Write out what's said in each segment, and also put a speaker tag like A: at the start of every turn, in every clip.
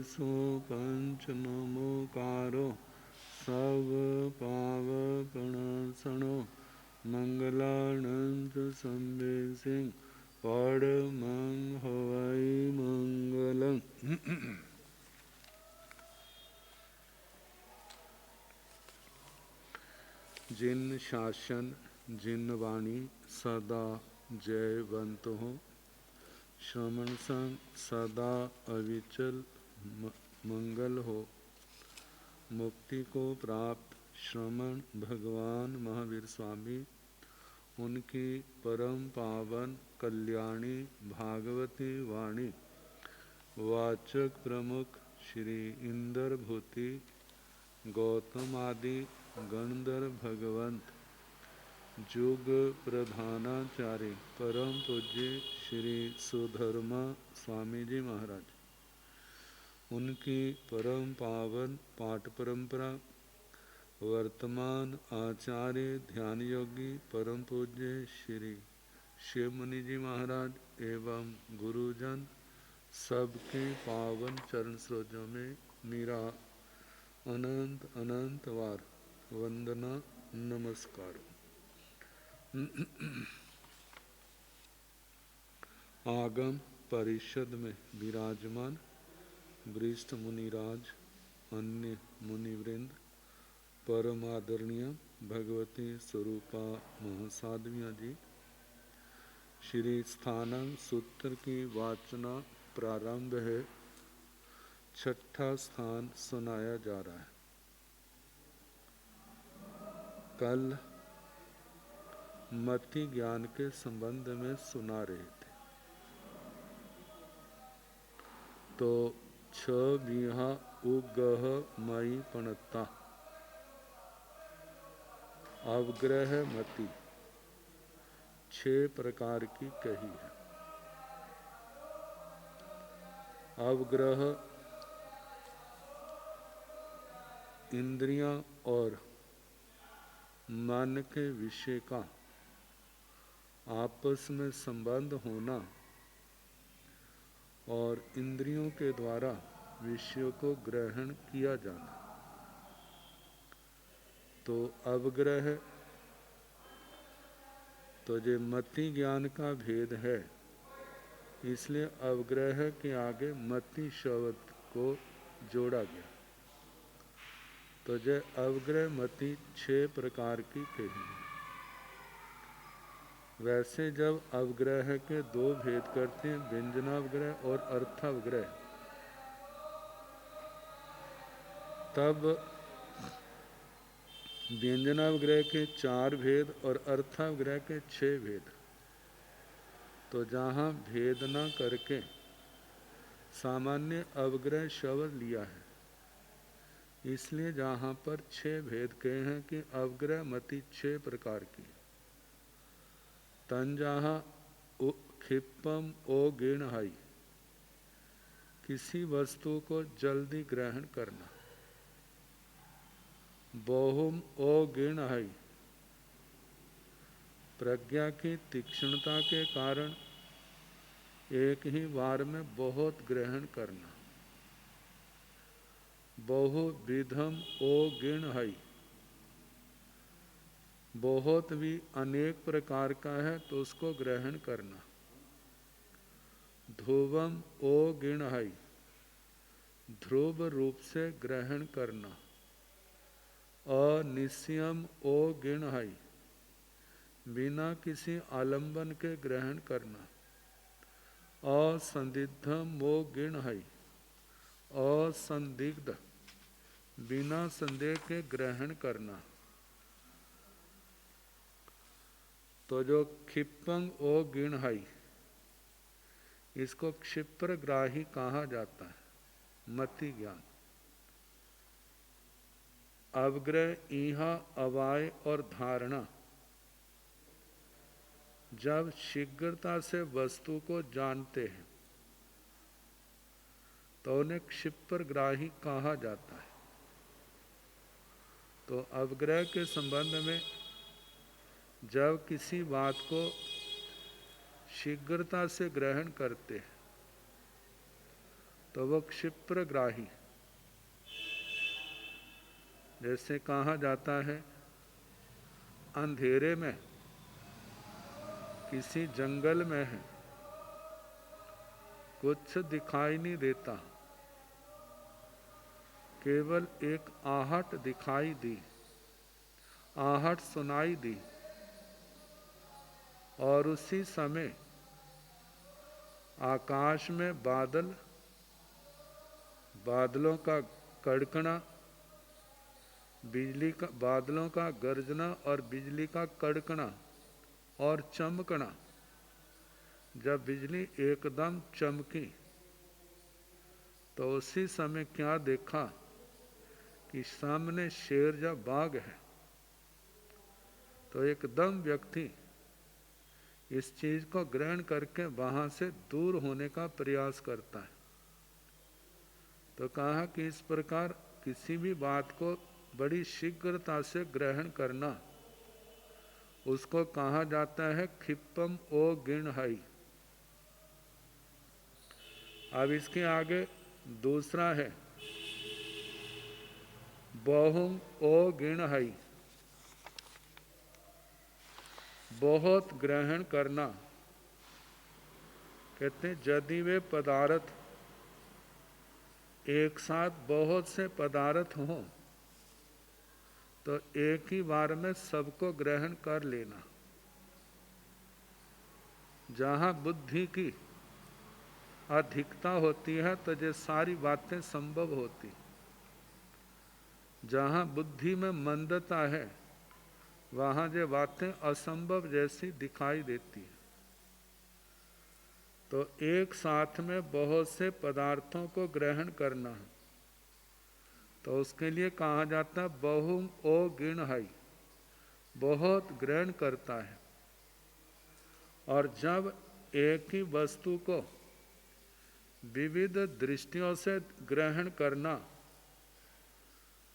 A: सो पंच नमोकारो सब पावपणासनो मंगलानंद संवेसिंग परमं हवै मंगलम्। जिन शासन जिन वाणी सदा जयवंत हो, श्रवण संग सदा अविचल मंगल हो। मुक्ति को प्राप्त श्रमण भगवान महावीर स्वामी, उनकी परम पावन कल्याणी भागवती वाणी वाचक प्रमुख श्री इंद्र भूति गौतम आदि गणधर भगवंत जुग प्रधानाचार्य परम पूज्य श्री सुधर्मा स्वामी जी महाराज, उनकी परम पावन पाठ परंपरा वर्तमान आचार्य ध्यान योगी परम पूज्य श्री शिव मुनि जी महाराज एवं गुरुजन सबके पावन चरण सरोजों में मेरा अनंत अनंत वार वंदना नमस्कार। आगम परिषद में विराजमान वरिष्ठ मुनिराज, अन्य मुनिवृंद, परम आदरणीय भगवती स्वरूपा महासाध्वियाँ जी, श्री स्थानांग सूत्र की वाचना प्रारंभ है। छठा स्थान सुनाया जा रहा है। कल मति ज्ञान के संबंध में सुना रहे थे, तो छ बिहा उगह मई पणता अवग्रह मति 6 प्रकार की कही है। अवग्रह इंद्रियां और मन के विषय का आपस में संबंध होना और इंद्रियों के द्वारा विषयों को ग्रहण किया जाना, तो अवग्रह तो जो मति ज्ञान का भेद है, इसलिए अवग्रह के आगे मति शब्द को जोड़ा गया। तो जो अवग्रह मति 6 प्रकार की कही है। वैसे जब अवग्रह के 2 भेद करते हैं, व्यंजनावग्रह और अर्थावग्रह, तब व्यंजनावग्रह के 4 भेद और अर्थावग्रह के 6 भेद। तो जहाँ भेद न करके सामान्य अवग्रह शब्द लिया है, इसलिए जहाँ पर 6 भेद कहे हैं कि अवग्रह मति 6 प्रकार की। तन जहाँ क्षिपम ओ गिणहाई, किसी वस्तु को जल्दी ग्रहण करना। बहुम ओ गिणहाई, प्रज्ञा की तीक्ष्णता के कारण एक ही बार में बहुत ग्रहण करना। बहुविधम ओ गिणहाई, बहुत भी अनेक प्रकार का है तो उसको ग्रहण करना। ध्रुवम ओ गिणहाई, ध्रुव रूप से ग्रहण करना। अनिश्यम ओ गिणहाई, बिना किसी आलंबन के ग्रहण करना। असंदिग्धम ओ गिणहाई, असंदिग्ध बिना संदेह के ग्रहण करना। तो जो क्षिपंग ओ गिणहाई, इसको क्षिप्रग्राही कहा जाता है, मति ज्ञान। अवग्रह ईहा अवाय और धारणा, जब शीघ्रता से वस्तु को जानते हैं तो उन्हें क्षिप्रग्राही कहा जाता है। तो अवग्रह के संबंध में जब किसी बात को शीघ्रता से ग्रहण करते हैं तो वह क्षिप्रग्राही। जैसे कहा जाता है अंधेरे में किसी जंगल में है, कुछ दिखाई नहीं देता, केवल एक आहट दिखाई दी, आहट सुनाई दी, और उसी समय आकाश में बादल, बादलों का कड़कना, बिजली का, बादलों का गरजना और बिजली का कड़कना और चमकना। जब बिजली एकदम चमकी तो उसी समय क्या देखा कि सामने शेर या बाघ है। तो एकदम व्यक्ति इस चीज को ग्रहण करके वहां से दूर होने का प्रयास करता है। तो कहा कि इस प्रकार किसी भी बात को बड़ी शीघ्रता से ग्रहण करना, उसको कहा जाता है क्षिप्रम ओ गिणहाई। अब इसके आगे दूसरा है बहुम ओ गिणहाई, बहुत ग्रहण करना। कहते हैं यदि वे पदार्थ एक साथ बहुत से पदार्थ हों तो एक ही बार में सबको ग्रहण कर लेना। जहाँ बुद्धि की अधिकता होती है तो ये सारी बातें संभव होती, जहाँ बुद्धि में मंदता है वहाँ ये बातें असंभव जैसी दिखाई देती है। तो एक साथ में बहुत से पदार्थों को ग्रहण करना है तो उसके लिए कहा जाता है बहुम ओ गिणहाई, बहुत ग्रहण करता है। और जब एक ही वस्तु को विविध दृष्टियों से ग्रहण करना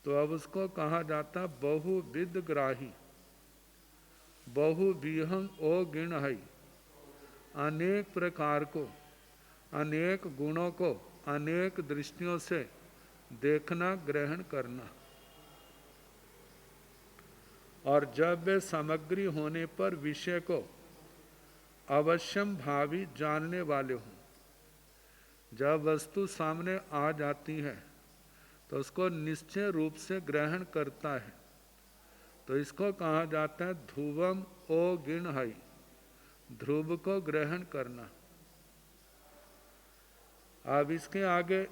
A: तो अब उसको कहा जाता बहुविध ग्राही, बहुविहंग ओ गिणहाई। अनेक प्रकार को, अनेक गुणों को अनेक दृष्टियों से देखना, ग्रहण करना। और जब वे सामग्री होने पर विषय को अवश्यम भावी जानने वाले हों, जब वस्तु सामने आ जाती है तो उसको निश्चय रूप से ग्रहण करता है। तो इसको कहा जाता है ध्रुवम ओ गिणहाई, ध्रुव को ग्रहण करना। अब इसके आगे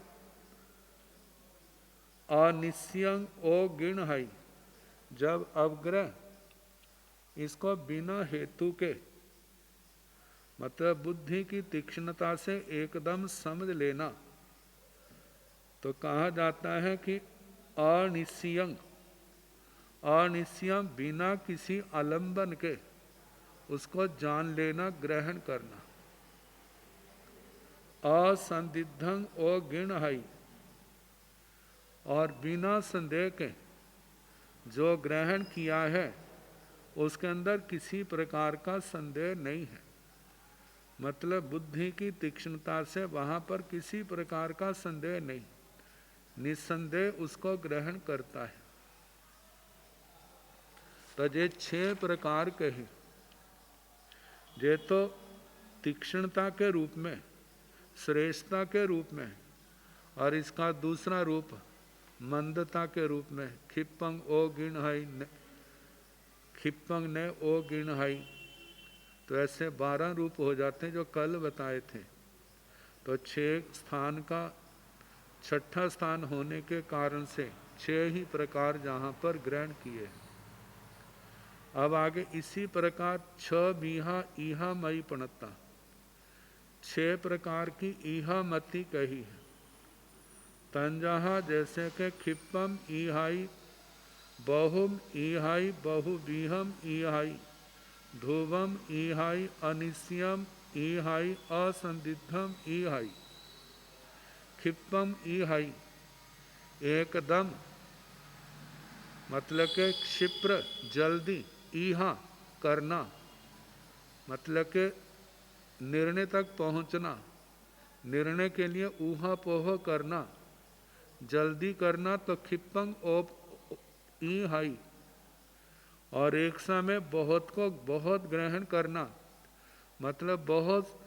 A: अनिश्यंग ओ गिणहाई, जब अवग्रह इसको बिना हेतु के, मतलब बुद्धि की तीक्ष्णता से एकदम समझ लेना, तो कहा जाता है कि अनिश्यंग, अनिश्यम बिना किसी आलंबन के उसको जान लेना, ग्रहण करना। असंदिग्धं ओ गिणहाई, और बिना संदेह के जो ग्रहण किया है उसके अंदर किसी प्रकार का संदेह नहीं है। मतलब बुद्धि की तीक्ष्णता से वहाँ पर किसी प्रकार का संदेह नहीं, निस्संदेह उसको ग्रहण करता है। तो ये 6 प्रकार कहे, ये तो तीक्ष्णता के रूप में, श्रेष्ठता के रूप में, और इसका दूसरा रूप मंदता के रूप में क्षिप्रम ओ गिणहाई, क्षिप्रम ने ओ गिणहाई। तो ऐसे 12 रूप हो जाते हैं जो कल बताए थे। तो 6 स्थान का 6ठा स्थान होने के कारण से 6 ही प्रकार जहाँ पर ग्रहण किए। अब आगे इसी प्रकार 6 बीहा ईहा मई पणता, 6 प्रकार की ईहा मति कही है। तंजहा जैसे के क्षिप्रम ईहाई, बहुम ईहाई, बहुविहम ईहाई, ध्रुवम ईहाई, अनिश्यम ईहाई, असंदिग्धम ईहाई। क्षिप्रम ईहाई एकदम, मतलब के क्षिप्र जल्दी, ईहा करना मतलब के निर्णय तक पहुंचना, निर्णय के लिए ऊहापोह करना, जल्दी करना तो खिप्पंग ओप ई हाई, और एक समय बहुत को बहुत ग्रहण करना मतलब बहुत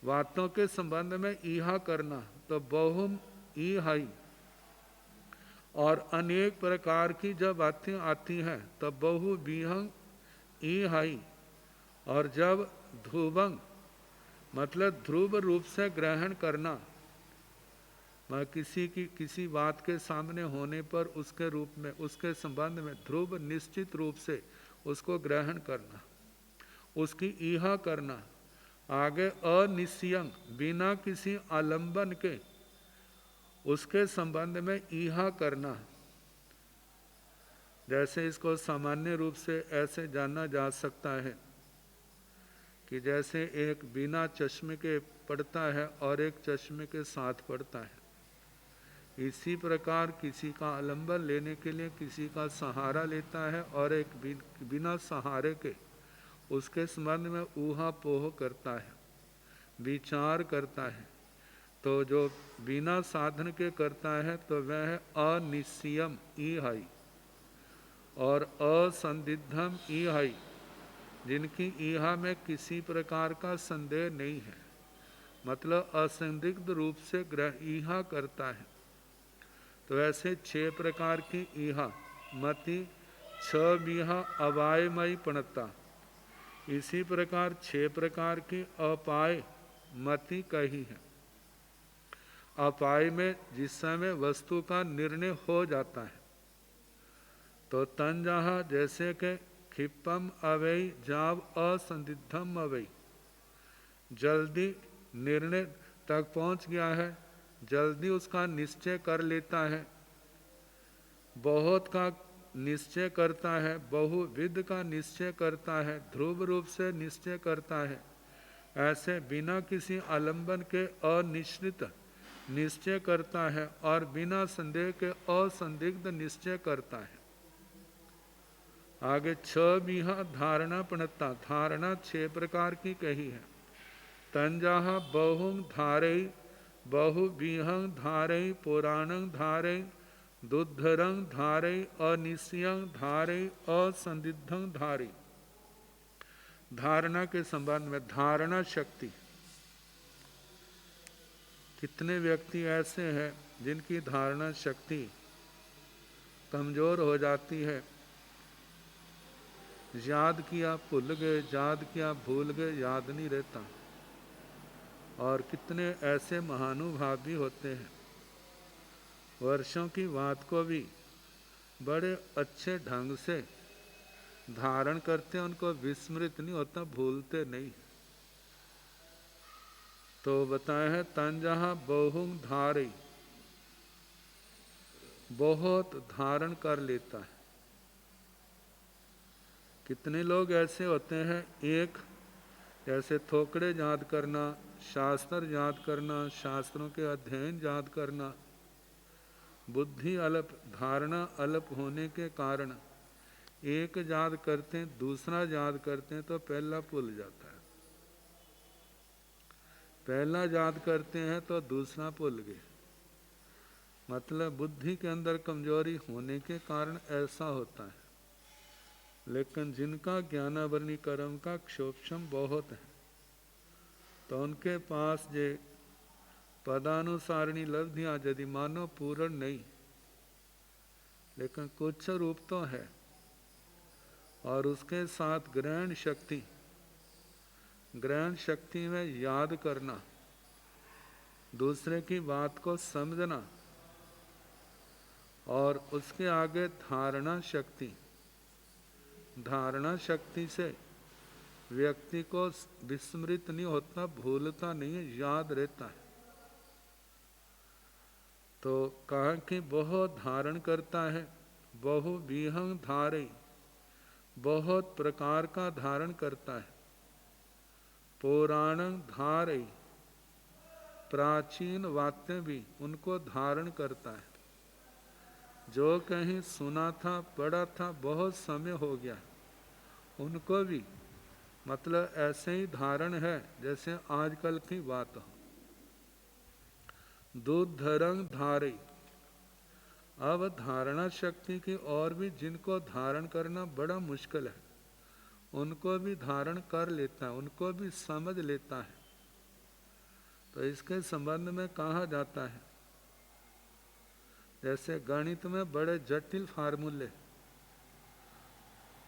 A: बातों के संबंध में ईहा करना तो बहुम ई हाई, और अनेक प्रकार की जब बातें आती हैं तो बहु विहंग ई हाई, और जब ध्रुवंग मतलब ध्रुव रूप से ग्रहण करना, मैं किसी बात के सामने होने पर उसके रूप में उसके संबंध में ध्रुव निश्चित रूप से उसको ग्रहण करना, उसकी ईहा करना। आगे अनिश्यंग बिना किसी आलंबन के उसके संबंध में ईहा करना। जैसे इसको सामान्य रूप से ऐसे जाना जा सकता है कि जैसे एक बिना चश्मे के पढ़ता है और एक चश्मे के साथ पढ़ता है, इसी प्रकार किसी का आलंबन लेने के लिए किसी का सहारा लेता है और एक बिना सहारे के उसके संबंध में ऊहापोह करता है, विचार करता है। तो जो बिना साधन के करता है तो वह है अनिश्चयम ई हाई, और असंदिग्धम ई हाई, जिनकी ईहा में किसी प्रकार का संदेह नहीं है, मतलब असंदिग्ध रूप से ईहा करता है। तो ऐसे 6 प्रकार की ईहा मति 6 बीहा अवायमयी पणता, इसी प्रकार 6 प्रकार की अपाय मति कही है। अपाय में जिस समय वस्तु का निर्णय हो जाता है तो तन जहाँ जैसे के खिप्पम अवई जाव असंदिग्धम अवई, जल्दी निर्णय तक पहुँच गया है, जल्दी उसका निश्चय कर लेता है, बहुत का निश्चय करता है, बहुविध का निश्चय करता है, ध्रुव रूप से निश्चय करता है। ऐसे बिना किसी आलंबन के अनिश्चित निश्चय करता है और बिना संदेह के असंदिग्ध निश्चय करता है। आगे 6 बीहा धारणा पणता, धारणा 6 प्रकार की कही है। तंजाहा बहुंग धारई, बहु बीहंग धारई, पुराणंग धारई, दुद्धरंग धारई, अनिश्यंग धारई, असंदिग्धंग धारई। धारणा के संबंध में धारणा शक्ति, कितने व्यक्ति ऐसे हैं जिनकी धारणा शक्ति कमजोर हो जाती है, याद किया भूल गए, याद किया भूल गए, याद नहीं रहता। और कितने ऐसे महानुभाव भी होते हैं, वर्षों की बात को भी बड़े अच्छे ढंग से धारण करते हैं, उनको विस्मृत नहीं होता, भूलते नहीं। तो बताए हैं तंजहा बहुंग धारे, बहुत धारण कर लेता है। कितने लोग ऐसे होते हैं, एक जैसे थोकड़े याद करना, शास्त्र याद करना, शास्त्रों के अध्ययन याद करना, बुद्धि अल्प, धारणा अल्प होने के कारण एक याद करते हैं, दूसरा याद करते हैं तो पहला भूल जाता है, पहला याद करते हैं तो दूसरा भूल गए। मतलब बुद्धि के अंदर कमजोरी होने के कारण ऐसा होता है। लेकिन जिनका ज्ञानावरणी कर्म का क्षोभक्षम बहुत है तो उनके पास जे पदानुसारणी लब्धियां यदि मानो पूर्ण नहीं, लेकिन कुछ रूप तो है, और उसके साथ ग्रहण शक्ति, ग्रहण शक्ति में याद करना, दूसरे की बात को समझना, और उसके आगे धारणा शक्ति, धारणा शक्ति से व्यक्ति को विस्मृत नहीं होता, भूलता नहीं है, याद रहता है। तो कहा कि बहुत धारण करता है, बहु विहंग धारे, बहुत प्रकार का धारण करता है, पौराणिक धारे, प्राचीन वाक्य भी उनको धारण करता है। जो कहीं सुना था, पढ़ा था, बहुत समय हो गया, उनको भी मतलब ऐसे ही धारण है जैसे आजकल की बात हो। दुधरंग धारे। अब धारणा शक्ति की और भी जिनको धारण करना बड़ा मुश्किल है, उनको भी धारण कर लेता है, उनको भी समझ लेता है। तो इसके संबंध में कहा जाता है, जैसे गणित में बड़े जटिल फार्मूले,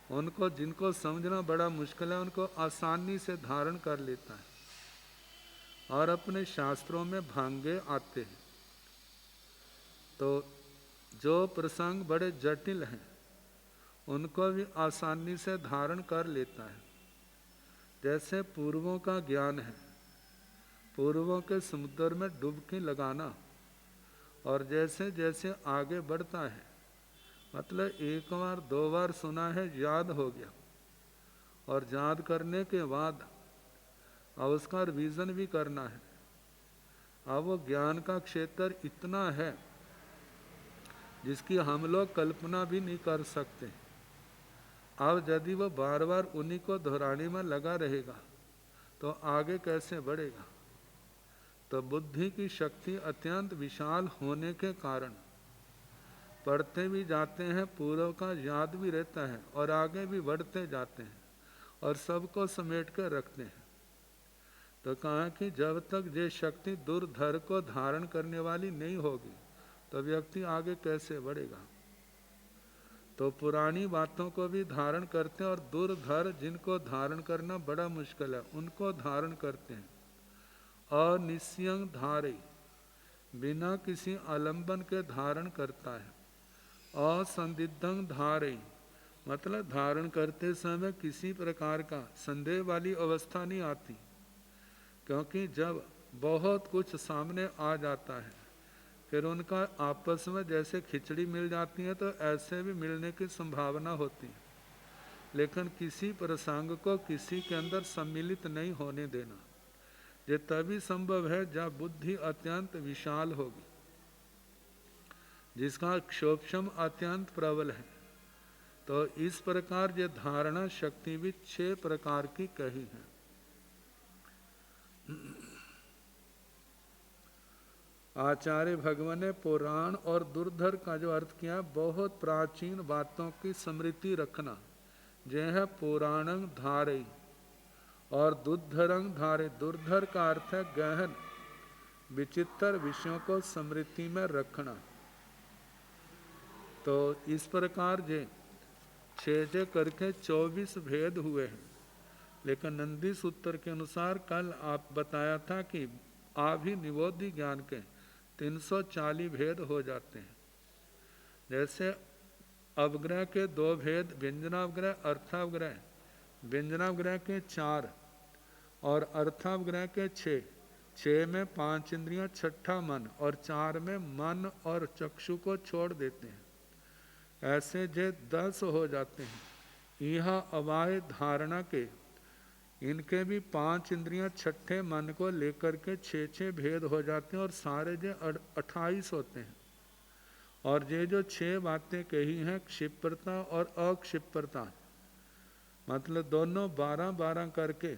A: उनको जिनको समझना बड़ा मुश्किल है, उनको आसानी से धारण कर लेता है। और अपने शास्त्रों में भांगे आते हैं। तो जो प्रसंग बड़े जटिल हैं, उनको भी आसानी से धारण कर लेता है। जैसे पूर्वों का ज्ञान है, पूर्वों के समुद्र में डुबकी लगाना, और जैसे जैसे आगे बढ़ता है, मतलब एक बार दो बार सुना है, याद हो गया, और याद करने के बाद अब उसका रिवीजन भी करना है। अब वो ज्ञान का क्षेत्र इतना है जिसकी हम लोग कल्पना भी नहीं कर सकते। अब यदि वो बार बार उन्हीं को दोहराने में लगा रहेगा तो आगे कैसे बढ़ेगा। तो बुद्धि की शक्ति अत्यंत विशाल होने के कारण पढ़ते भी जाते हैं, पूर्व का याद भी रहता है, और आगे भी बढ़ते जाते हैं, और सबको समेट कर रखते हैं। तो कहा कि जब तक ये शक्ति दुर्धर को धारण करने वाली नहीं होगी तो व्यक्ति आगे कैसे बढ़ेगा। तो पुरानी बातों को भी धारण करते हैं, और दुर्धर जिनको धारण करना बड़ा मुश्किल है, उनको धारण करते हैं। अनिस्यंग धारे, बिना किसी आलंबन के धारण करता है। असंदिग्धं धारे, मतलब धारण करते समय किसी प्रकार का संदेह वाली अवस्था नहीं आती, क्योंकि जब बहुत कुछ सामने आ जाता है फिर उनका आपस में जैसे खिचड़ी मिल जाती है, तो ऐसे भी मिलने की संभावना होती है। लेकिन किसी प्रसंग को किसी के अंदर सम्मिलित नहीं होने देना, ये तभी संभव है जब बुद्धि अत्यंत विशाल होगी, जिसका क्षोभक्षम अत्यंत प्रबल है। तो इस प्रकार ये धारणा शक्ति भी 6 प्रकार की कही है। आचार्य भगवान ने पुराण और दुर्धर का जो अर्थ किया, बहुत प्राचीन बातों की स्मृति रखना, यह है पुराणं धारे, और दुर्धरं धारे। दुर्धर का अर्थ है गहन विचित्र विषयों को स्मृति में रखना। तो इस प्रकार जे 6 करके 24 भेद हुए हैं। लेकिन नंदी सूत्र के अनुसार कल आप बताया था कि आभिनिवोधि ज्ञान के 340 भेद हो जाते हैं। जैसे अवग्रह के 2 भेद, व्यंजनावग्रह, अर्थावग्रह। व्यंजनावग्रह के 4 और अर्थावग्रह के 6। 6 में 5 इंद्रियां, 6ठा मन, और 4 में मन और चक्षु को छोड़ देते हैं। ऐसे जे 10 हो जाते हैं। यह अवाय धारणा के इनके भी 5 इंद्रियां, 6ठे मन को लेकर के 6 भेद हो जाते हैं, और सारे जे 28 होते हैं। और ये जो 6 बातें कही हैं, क्षिप्रता और अक्षिप्रता, मतलब दोनों 12-12 करके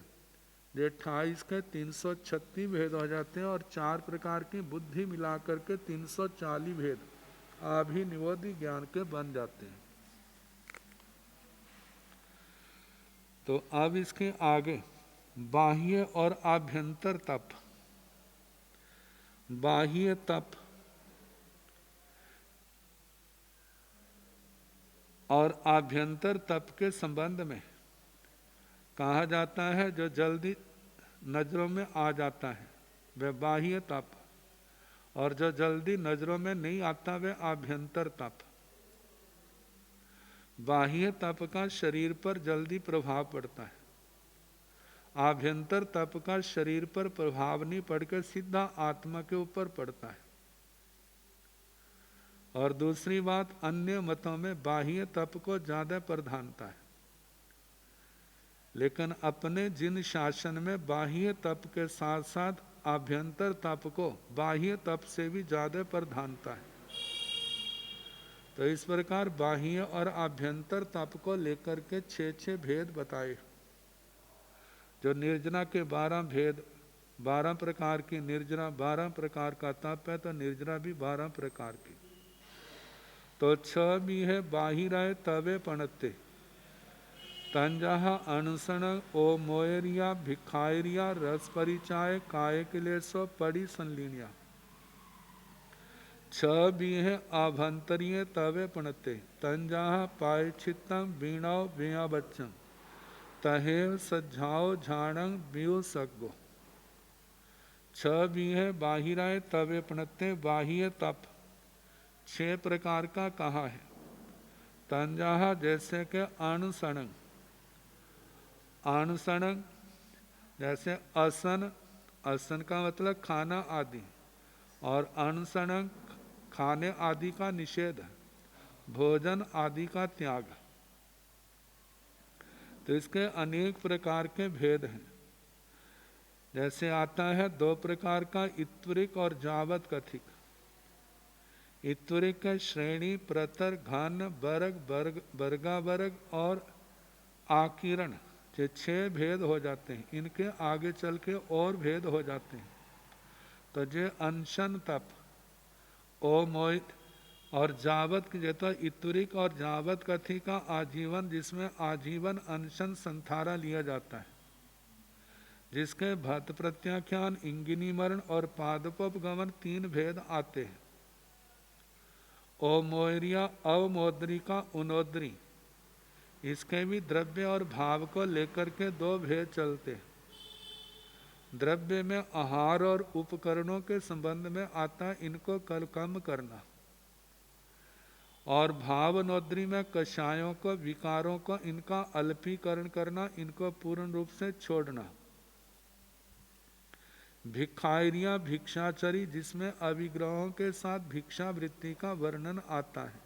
A: ये 28 के 336 भेद हो जाते हैं, और 4 प्रकार की बुद्धि मिला करके 340 भेद आभिनिवोधि ज्ञान के बन जाते हैं। तो अब इसके आगे बाह्य और आभ्यंतर तप। बाह्य तप और आभ्यंतर तप के संबंध में कहा जाता है, जो जल्दी नजरों में आ जाता है वह बाह्य तप, और जो जल्दी नजरों में नहीं आता वह आभ्यंतर तप। बाह्य तप का शरीर पर जल्दी प्रभाव पड़ता है, आभ्यंतर तप का शरीर पर प्रभाव नहीं पड़कर सीधा आत्मा के ऊपर पड़ता है। और दूसरी बात, अन्य मतों में बाह्य तप को ज्यादा प्रधानता है, लेकिन अपने जिन शासन में बाह्य तप के साथ साथ आभ्यंतर तप को बाह्य तप से भी ज्यादा प्रधानता है। तो इस प्रकार बाह्य और आभ्यंतर तप को लेकर के 6 भेद बताए। जो निर्जना के 12 भेद 12 प्रकार की निर्जरा, 12 प्रकार का तप है तो निर्जरा भी 12 प्रकार की। तो 6 भी है बाहिराय तवे पणते तंजहा अनशन ओ मोयरिया भिखायरिया रस परिचाय काय किलेसो पड़ी संलीनिया। 6 भी है आभंतरीय तवे पणते तंजहा पाय छित्तम बीणाओ बिया बच्चम तहेव सज्जाओ झाणंग बियो सगो। 6 भी है बाहिराय तवे पणते बाह्य तप 6 प्रकार का कहा है। तंजहा जैसे के अणसणंग, अणसणंग जैसे असन, असन का मतलब खाना आदि, और अणसणंग खाने आदि का निषेध है, भोजन आदि का त्याग। तो इसके अनेक प्रकार के भेद हैं। जैसे आता है 2 प्रकार का इत्वरिक और जावत कथिक। इत्वरिक का श्रेणी, प्रतर, घन, वर्ग, वर्गा वर्ग और आकीर्ण, ये 6 भेद हो जाते हैं। इनके आगे चल के और भेद हो जाते हैं। तो जे अनशन तप ओ मोहित और जावत की जैसा इत्वरिक और जावत कथी का आजीवन, जिसमें आजीवन अनशन संथारा लिया जाता है, जिसके भत प्रत्याख्यान, इंगिनी मरण और पादपोपगमन 3 भेद आते हैं। ओ मोयरिया अवमोद्री का उनोद्री, इसके भी द्रव्य और भाव को लेकर के 2 भेद चलते हैं। द्रव्य में आहार और उपकरणों के संबंध में आता इनको कम करना, और भावनोद्री में कषायों को, विकारों को, इनका अल्पीकरण करना, इनको पूर्ण रूप से छोड़ना। भिखायरिया भिक्षाचरी, जिसमें अविग्रहों के साथ भिक्षा वृत्ति का वर्णन आता है,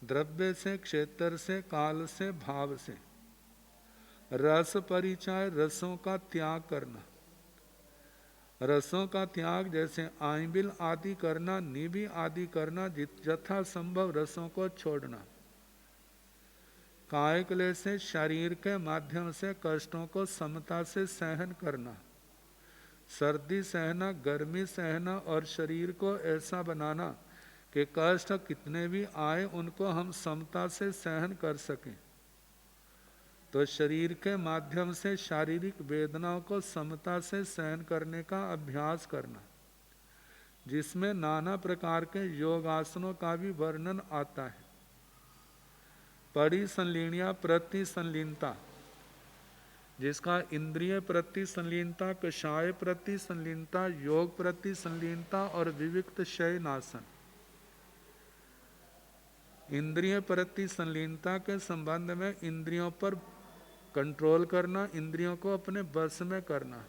A: द्रव्य से, क्षेत्र से, काल से, भाव से। रस परिचय, रसों का त्याग करना, रसों का त्याग जैसे आइबिल आदि करना, निबी आदि करना, यथा संभव रसों को छोड़ना। कायकले से, शरीर के माध्यम से कष्टों को समता से सहन करना, सर्दी सहना, गर्मी सहना, और शरीर को ऐसा बनाना कि कष्ट कितने भी आए उनको हम समता से सहन कर सकें। तो शरीर के माध्यम से शारीरिक वेदनाओं को समता से सहन करने का अभ्यास करना, जिसमें नाना प्रकार के योगासनों का भी वर्णन आता है। पड़ी संलीनिया, प्रति संलीनता, जिसका इंद्रिय प्रति संलीनता, कषाय प्रति संलीनता, योग प्रति संलीनता और विविक्त शयनासन। इंद्रिय प्रति संलीनता के संबंध में इंद्रियों पर कंट्रोल करना, इंद्रियों को अपने बस में करना।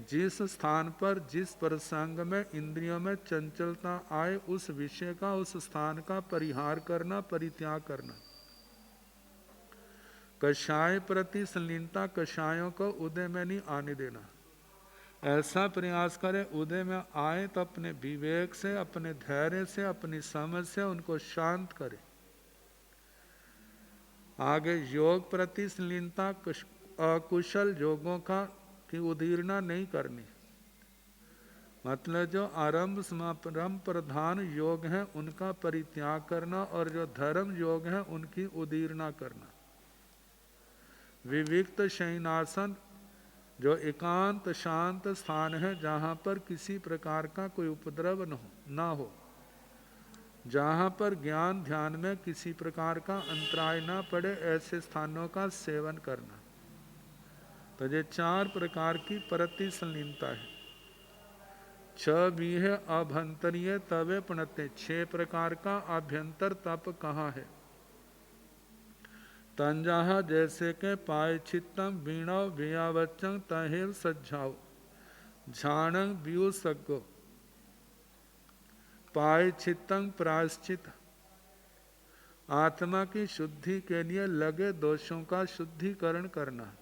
A: जिस स्थान पर, जिस प्रसंग में इंद्रियों में चंचलता आए, उस विषय का, उस स्थान का परिहार करना, परित्याग करना। कषाय प्रति संलीनता, कषायों को उदय में नहीं आने देना। ऐसा प्रयास करें उदय में आए तो अपने विवेक से, अपने धैर्य से, अपनी समझ से उनको शांत करें। आगे योग प्रति संलीनता, अकुशल योगों का की उदीर्णा नहीं करनी, मतलब जो आरंभ समारंभ प्रधान योग हैं उनका परित्याग करना, और जो धर्म योग हैं उनकी उदीर्णा करना। विविक्त शयनासन, जो एकांत शांत स्थान है, जहाँ पर किसी प्रकार का कोई उपद्रव न हो, जहाँ पर ज्ञान ध्यान में किसी प्रकार का अंतराय न पड़े, ऐसे स्थानों का सेवन करना। तो ये 4 प्रकार की प्रति संलीनता है। 6 भी है अभ्यंतरीय तवे पणते, 6 प्रकार का आभ्यंतर तप कहाँ है। तंजाहा जैसे के पाय छित्तम वीणाव वियावच्चंग तहेव सज्जाओ झाणंग बियु सग्गो। पाय छित्तंग प्रायश्चित, आत्मा की शुद्धि के लिए लगे दोषों का शुद्धिकरण करना,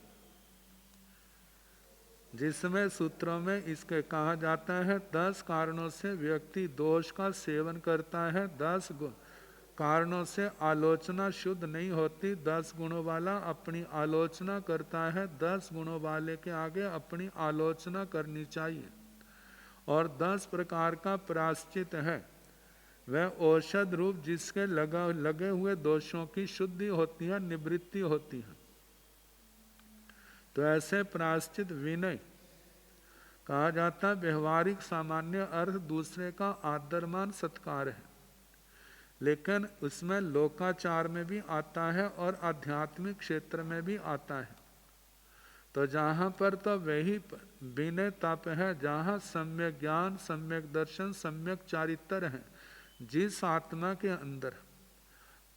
A: जिसमें सूत्रों में इसके कहा जाता है 10 कारणों से व्यक्ति दोष का सेवन करता है, कारणों से आलोचना शुद्ध नहीं होती। 10 गुणों वाला अपनी आलोचना करता है, 10 गुणों वाले के आगे अपनी आलोचना करनी चाहिए। और 10 प्रकार का प्रायश्चित है, वह औषध रूप जिसके लगे हुए दोषों की शुद्धि होती है, निवृत्ति होती है। तो ऐसे प्रायश्चित विनय कहा जाता है। व्यवहारिक सामान्य अर्थ दूसरे का आदरमान सत्कार है, लेकिन उसमें लोकाचार में भी आता है और आध्यात्मिक क्षेत्र में भी आता है। तो जहाँ पर तो वही विनय तप है, जहाँ सम्यक ज्ञान, सम्यक दर्शन, सम्यक चारित्र है। जिस आत्मा के अंदर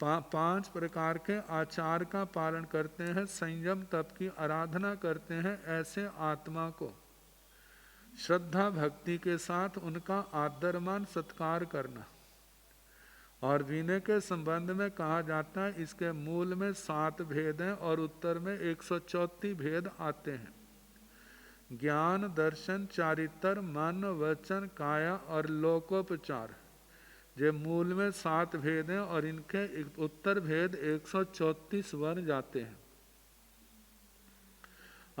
A: 5 प्रकार के आचार का पालन करते हैं, संयम तप की आराधना करते हैं, ऐसे आत्मा को श्रद्धा भक्ति के साथ उनका आदरमान सत्कार करना। और विनय के संबंध में कहा जाता है, इसके मूल में 7 भेद हैं और उत्तर में 134 भेद आते हैं। ज्ञान, दर्शन, चारित्र, मन, वचन, काया और लोकोपचार, ये मूल में 7 भेद हैं और इनके उत्तर भेद 134 बन जाते हैं।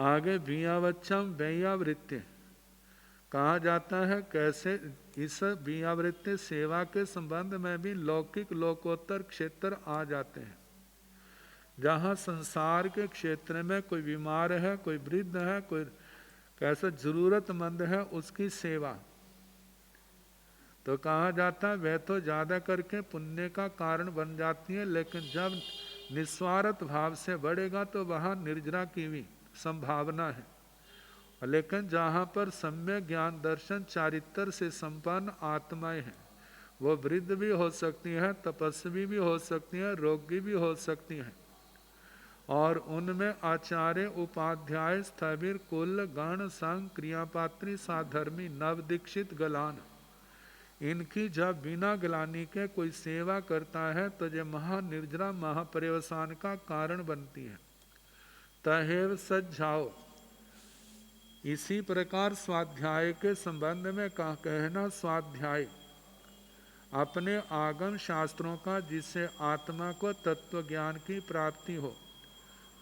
A: आगे बीयावच्छम व्ययावृत्ति कहा जाता है। कैसे इस बीयावृत्ति सेवा के संबंध में भी लौकिक लोकोत्तर क्षेत्र आ जाते हैं। जहाँ संसार के क्षेत्र में कोई बीमार है, कोई वृद्ध है, कोई कैसा जरूरतमंद है, उसकी सेवा तो कहा जाता है वह तो ज़्यादा करके पुण्य का कारण बन जाती है, लेकिन जब निस्वार्थ भाव से बढ़ेगा तो वहाँ निर्जरा की भी संभावना है। लेकिन जहाँ पर सम्यक ज्ञान, दर्शन, चारित्र से संपन्न आत्माएं हैं, वो वृद्ध भी हो सकती हैं, तपस्वी भी हो सकती हैं, रोगी भी हो सकती हैं। और उनमें आचार्य, उपाध्याय, स्थविर, कुल, गण, संघ, क्रियापात्री, साधर्मी, नवदीक्षित, गलान, इनकी जब बिना गलानी के कोई सेवा करता है तो ये महानिर्जरा महापर्यवसान का कारण बनती है। तहेव सज्जाओ। इसी प्रकार स्वाध्याय के संबंध में कहना, स्वाध्याय अपने आगम शास्त्रों का जिससे आत्मा को तत्व ज्ञान की प्राप्ति हो,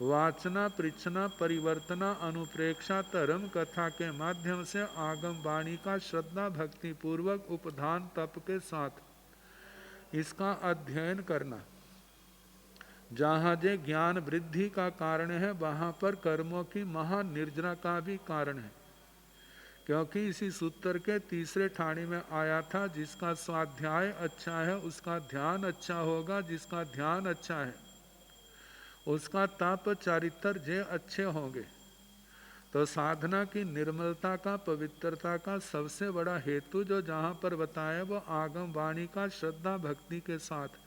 A: वाचना, पृच्छना, परिवर्तना, अनुप्रेक्षा, धर्म कथा के माध्यम से आगम वाणी का श्रद्धा भक्ति पूर्वक उपधान तप के साथ इसका अध्ययन करना। जहाँ जे ज्ञान वृद्धि का कारण है, वहाँ पर कर्मों की महानिर्जरा का भी कारण है। क्योंकि इसी सूत्र के तीसरे ठाणी में आया था, जिसका स्वाध्याय अच्छा है उसका ध्यान अच्छा होगा, जिसका ध्यान अच्छा है उसका तप चारित्र जे अच्छे होंगे। तो साधना की निर्मलता का, पवित्रता का सबसे बड़ा हेतु जो जहाँ पर बताया वो आगम वाणी का श्रद्धा भक्ति के साथ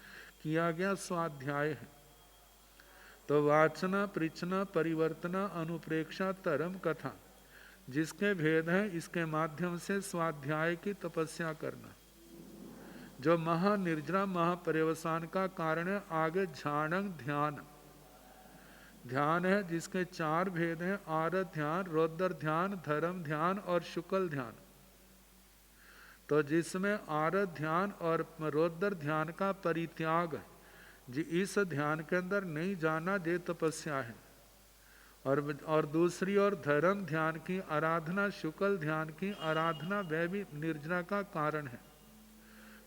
A: किया गया स्वाध्याय है। तो वाचना, पृच्छना, परिवर्तना, अनुप्रेक्षा, धर्म कथा जिसके भेद हैं, इसके माध्यम से स्वाध्याय की तपस्या करना जो महानिर्जरा महापर्यवसान का कारण है। आगे झाणंग ध्यान, ध्यान है जिसके 4 भेद हैं, आरत ध्यान, रौद्र ध्यान, धर्म ध्यान और शुक्ल ध्यान। तो जिसमें आरत ध्यान और रौद्र ध्यान का परित्याग, जी इस ध्यान के अंदर नहीं जाना, ये तपस्या है। और दूसरी ओर धर्म ध्यान की आराधना, शुक्ल ध्यान की आराधना, वह भी निर्जरा का कारण है।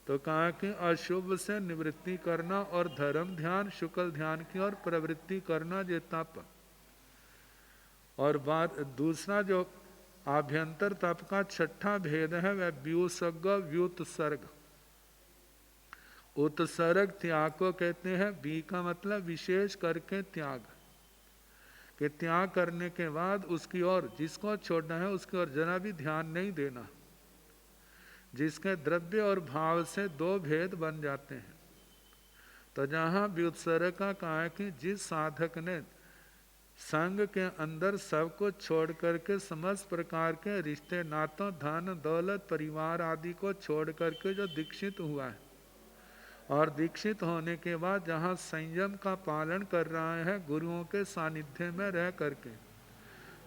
A: तो कहा कि अशुभ से निवृत्ति करना और धर्म ध्यान, शुक्ल ध्यान की ओर प्रवृत्ति करना, ये तप। और बात दूसरा जो आभ्यंतर तप का 6ठा भेद है, वह व्यूसर्ग व्युत्सर्ग। उत्सर्ग त्याग को कहते हैं। बी का मतलब विशेष करके त्याग, कि त्याग करने के बाद उसकी ओर, जिसको छोड़ना है उसकी ओर जरा भी ध्यान नहीं देना, जिसके द्रव्य और भाव से 2 भेद बन जाते हैं। तो जहाँ व्युत्सर्ग का कहा है कि जिस साधक ने संग के अंदर सब कुछ छोड़ करके समस्त प्रकार के रिश्ते नातों, धन दौलत, परिवार आदि को छोड़ करके जो दीक्षित हुआ है, और दीक्षित होने के बाद जहाँ संयम का पालन कर रहा है, गुरुओं के सानिध्य में रह करके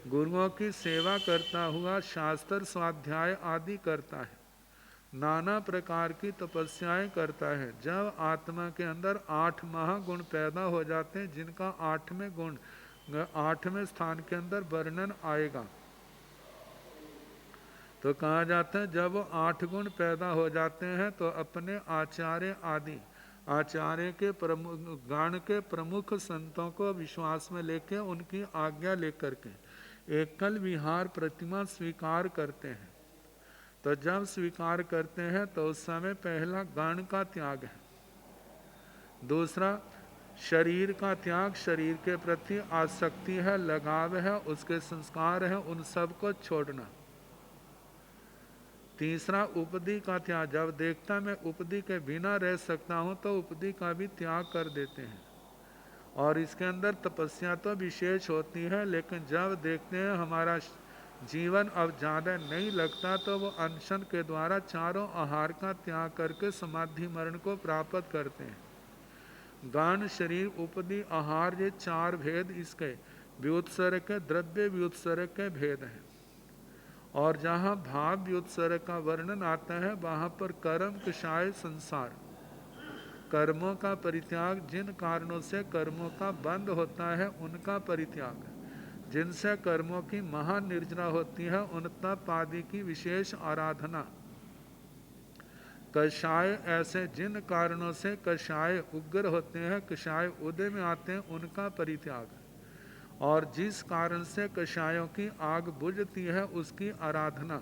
A: गुरुओं की सेवा करता हुआ शास्त्र स्वाध्याय आदि करता है, नाना प्रकार की तपस्याएं करता है। जब आत्मा के अंदर 8 महागुण पैदा हो जाते हैं, जिनका 8वें स्थान के अंदर वर्णन आएगा, तो कहा जाता है जब 8 गुण पैदा हो जाते हैं तो अपने आचार्य के गण के प्रमुख संतों को विश्वास में लेके उनकी आज्ञा लेकर के एकल विहार प्रतिमा स्वीकार करते हैं। तो जब स्वीकार करते हैं तो उस समय पहला गण का त्याग है, दूसरा शरीर का त्याग, शरीर के प्रति आसक्ति है, लगाव है, उसके संस्कार है, उन सब को छोड़ना। तीसरा उपदी का त्याग, जब देखता मैं उपदी के बिना रह सकता हूँ तो उपदी का भी त्याग कर देते हैं। और इसके अंदर तपस्या तो विशेष होती है, लेकिन जब देखते हैं हमारा जीवन अब ज़्यादा नहीं लगता तो वो अनशन के द्वारा चारों आहार का त्याग करके समाधि मरण को प्राप्त करते हैं। गान, शरीर, उपदी, आहार, ये 4 भेद इसके व्युत्सर्ग के, द्रव्य व्युत्सर्ग के भेद हैं। और जहाँ भाव व्युत्सर्ग का वर्णन आता है वहाँ पर कर्म, कषाय, संसार, कर्मों का परित्याग, जिन कारणों से कर्मों का बंध होता है उनका परित्याग, जिनसे कर्मों की महान निर्जना होती है उन तप आदि की विशेष आराधना, कषाय, ऐसे जिन कारणों से कषाय उग्र होते हैं, कषाय उदय में आते हैं, उनका परित्याग, और जिस कारण से कषायों की आग बुझती है उसकी आराधना,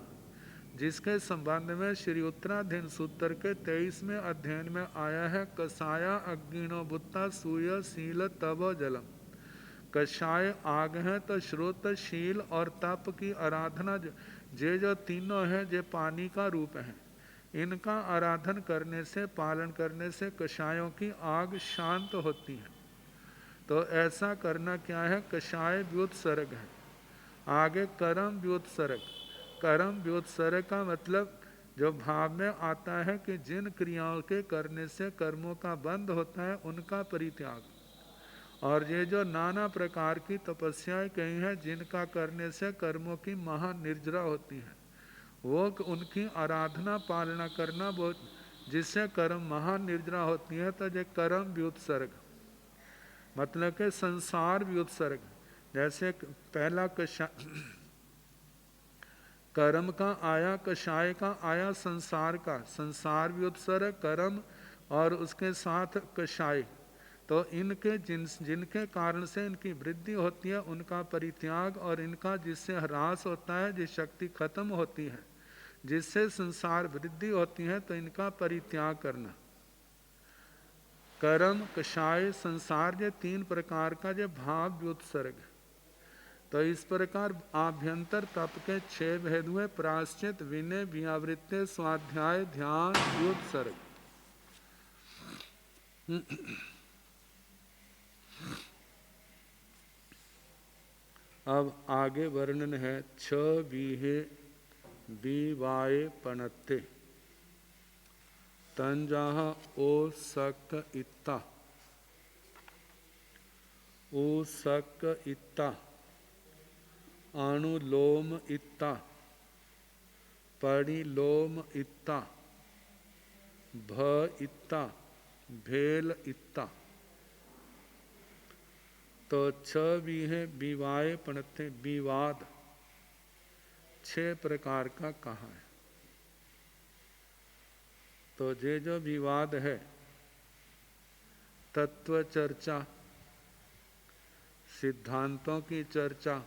A: जिसके संबंध में श्री उत्तराधीन सूत्र के 23वें अध्ययन में आया है, कषाया अग्निनो बुत्ता सूय शील तव जलम। कषाय आग है तो श्रोत, शील और तप की आराधना, जो तीनों हैं जो पानी का रूप है, इनका आराधन करने से, पालन करने से कषायों की आग शांत होती है। तो ऐसा करना क्या है, कषाय व्युत्सर्ग है। आगे कर्म व्युत्सर्ग, कर्म व्युत्सर्ग का मतलब जो भाव में आता है कि जिन क्रियाओं के करने से कर्मों का बंध होता है उनका परित्याग। और ये जो नाना प्रकार की तपस्याएं कही हैं जिनका करने से कर्मों की महान निर्जरा होती है, वो उनकी आराधना पालना करना, वो जिससे कर्म महान निर्जरा होती है, तो ये कर्म व्युत्सर्ग, मतलब के संसार व्युत्सर्ग। जैसे पहला कर्म का आया, कषाय का आया, संसार का, संसार व्युत्सर्ग, कर्म और उसके साथ कषाय, तो इनके जिनके कारण से इनकी वृद्धि होती है उनका परित्याग, और इनका जिससे ह्रास होता है, जिस शक्ति खत्म होती है, जिससे संसार वृद्धि होती है, तो इनका परित्याग करना। कर्म, कषाय, संसार, ये 3 प्रकार का जो भाव व्युत्सर्ग। तो इस प्रकार आभ्यंतर तप के 6 भेद हुए, प्रायश्चित, विनय, व्यावृत्ति, स्वाध्याय, ध्यान, व्युत्सर्ग। अब आगे वर्णन है 6 बीहे बीवाए पणत्ते तंजाह ओ सक इत्ता, ओ सक इत्ता, अनुलोम इत्ता, परिलोम इत्ता, भ इत्ता, भेल इत्ता। तो 6 भी है विवाह पणत्ते, विवाद 6 प्रकार का कहा है। तो ये जो विवाद है, तत्व चर्चा, सिद्धांतों की चर्चा,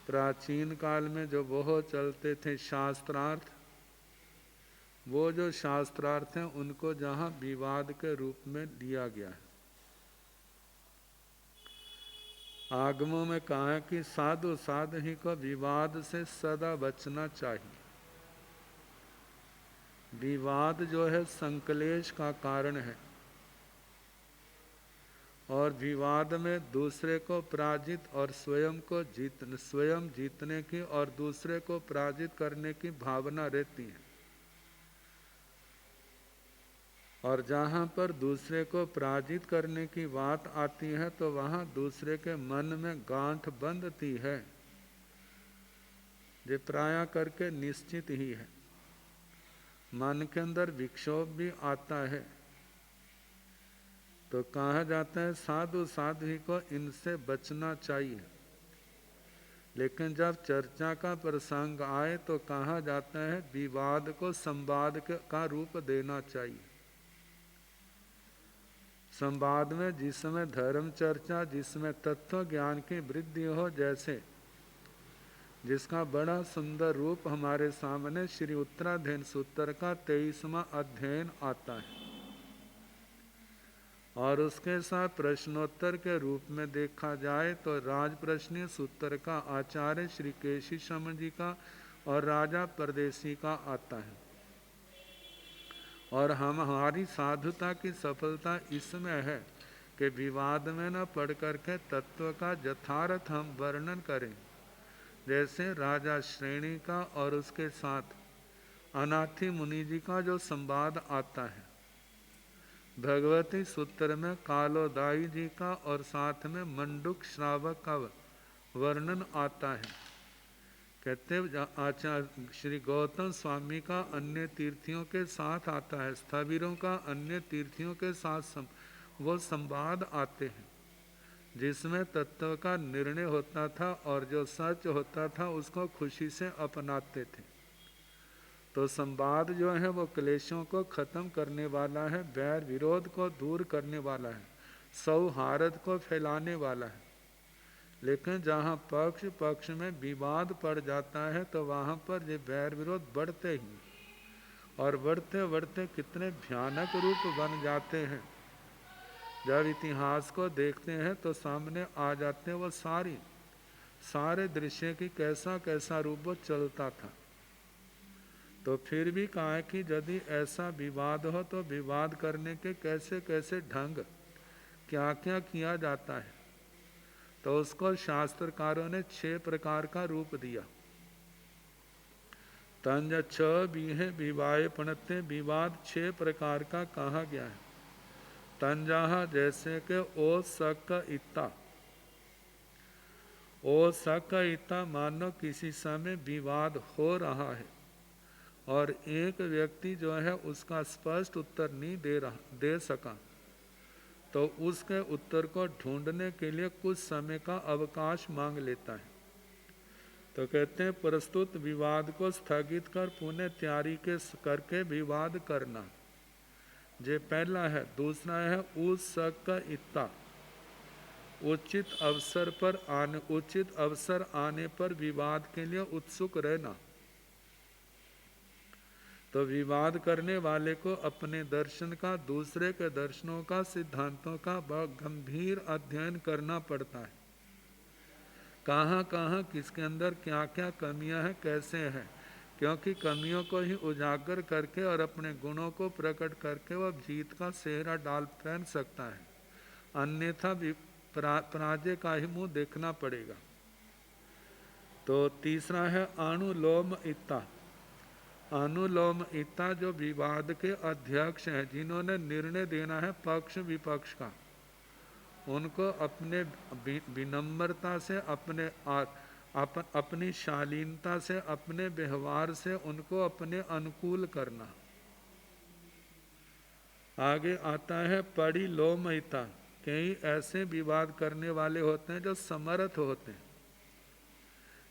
A: प्राचीन काल में जो बहुत चलते थे शास्त्रार्थ, वो जो शास्त्रार्थ हैं उनको जहाँ विवाद के रूप में लिया गया है। आगमों में कहा है कि साधु साधु को विवाद से सदा बचना चाहिए। विवाद जो है संकलेश का कारण है, और विवाद में दूसरे को पराजित और स्वयं जीतने की और दूसरे को पराजित करने की भावना रहती है। और जहाँ पर दूसरे को पराजित करने की बात आती है तो वहाँ दूसरे के मन में गांठ बंधती है, जो प्राय करके निश्चित ही है। मन के अंदर विक्षोभ भी आता है तो कहा जाता है साधु साध्वी को इनसे बचना चाहिए। लेकिन जब चर्चा का प्रसंग आए तो कहा जाता है विवाद को संवाद का रूप देना चाहिए। संवाद में जिसमें धर्म चर्चा, जिसमें तत्व ज्ञान की वृद्धि हो, जैसे जिसका बड़ा सुंदर रूप हमारे सामने श्री उत्तराध्ययन सूत्र का 23वां अध्ययन आता है और उसके साथ प्रश्नोत्तर के रूप में देखा जाए तो राज प्रश्न सूत्र का आचार्य श्री केशी शर्मा जी का और राजा परदेसी का आता है। और हमारी साधुता की सफलता इसमें है कि विवाद में न पढ़ करके तत्व का यथार्थ हम वर्णन करें। जैसे राजा श्रेणी का और उसके साथ अनाथी मुनि जी का जो संवाद आता है, भगवती सूत्र में कालोदाई जी का और साथ में मंडूक श्रावक का वर्णन आता है। कहते आचार्य श्री गौतम स्वामी का अन्य तीर्थियों के साथ आता है, स्थविरों का अन्य तीर्थियों के साथ वो संवाद आते हैं जिसमें तत्व का निर्णय होता था और जो सच होता था उसको खुशी से अपनाते थे। तो संवाद जो है वो क्लेशों को खत्म करने वाला है, बैर विरोध को दूर करने वाला है, सौहार्द को फैलाने वाला है। लेकिन जहाँ पक्ष पक्ष में विवाद पड़ जाता है तो वहाँ पर ये बैर विरोध बढ़ते ही और बढ़ते बढ़ते कितने भयानक रूप बन जाते हैं। जब इतिहास को देखते हैं तो सामने आ जाते हैं वो सारे दृश्य की कैसा कैसा रूप वो चलता था। तो फिर भी कहा है कि यदि ऐसा विवाद हो तो विवाद करने के कैसे कैसे ढंग, क्या क्या किया जाता है, तो उसको शास्त्रकारों ने 6 प्रकार का रूप दिया। तंज 6 बीहे विवाह पणते, विवाद 6 प्रकार का कहा गया है। तंजाहा जैसे कि ओ सक इत्ता, ओ सक इत्ता मानो किसी समय विवाद हो रहा है और एक व्यक्ति जो है उसका स्पष्ट उत्तर नहीं दे सका, तो उसके उत्तर को ढूंढने के लिए कुछ समय का अवकाश मांग लेता है। तो कहते हैं प्रस्तुत विवाद को स्थगित कर पुनः तैयारी करके विवाद करना, ये पहला है। दूसरा है उस का इत्ता, उचित अवसर आने पर विवाद के लिए उत्सुक रहना। तो विवाद करने वाले को अपने दर्शन का, दूसरे के दर्शनों का, सिद्धांतों का बहुत गंभीर अध्ययन करना पड़ता है। कहाँ कहाँ किसके अंदर क्या क्या कमियां हैं, कैसे हैं, क्योंकि कमियों को ही उजागर करके और अपने गुणों को प्रकट करके वह जीत का सेहरा पहन सकता है, अन्यथा पराजय का ही मुंह देखना पड़ेगा। तो तीसरा है अनुलोम इत्ता। अनुलोम इत्ता जो विवाद के अध्यक्ष हैं, जिन्होंने निर्णय देना है पक्ष विपक्ष का, उनको अपने विनम्रता से, अपनी शालीनता से, अपने व्यवहार से उनको अपने अनुकूल करना। आगे आता है पड़ी लोमयिता। कई ऐसे विवाद करने वाले होते हैं जो समर्थ होते हैं,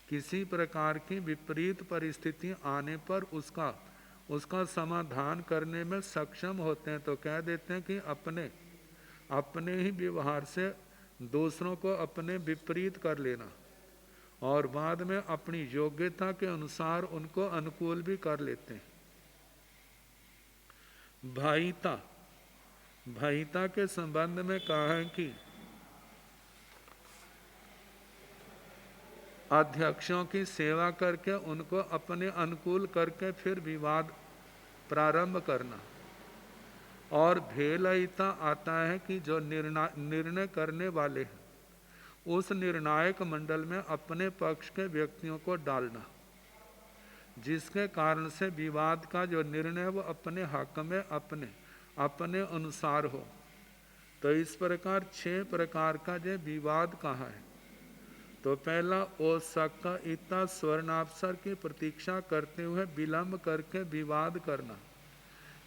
A: किसी प्रकार की विपरीत परिस्थिति आने पर उसका समाधान करने में सक्षम होते हैं, तो कह देते हैं कि अपने ही व्यवहार से दूसरों को अपने विपरीत कर लेना और बाद में अपनी योग्यता के अनुसार उनको अनुकूल भी कर लेते हैं। भाईता के संबंध में कहा है कि अध्यक्षों की सेवा करके उनको अपने अनुकूल करके फिर विवाद प्रारंभ करना। और भेलयिता आता है कि जो निर्णय करने वाले हैं उस निर्णायक मंडल में अपने पक्ष के व्यक्तियों को डालना, जिसके कारण से विवाद का जो निर्णय वो अपने हक में अपने अनुसार हो। तो इस प्रकार 6 प्रकार का जो विवाद कहा है। तो पहला ओ सक्का इतना स्वर्णावसर की प्रतीक्षा करते हुए विलंब करके विवाद करना,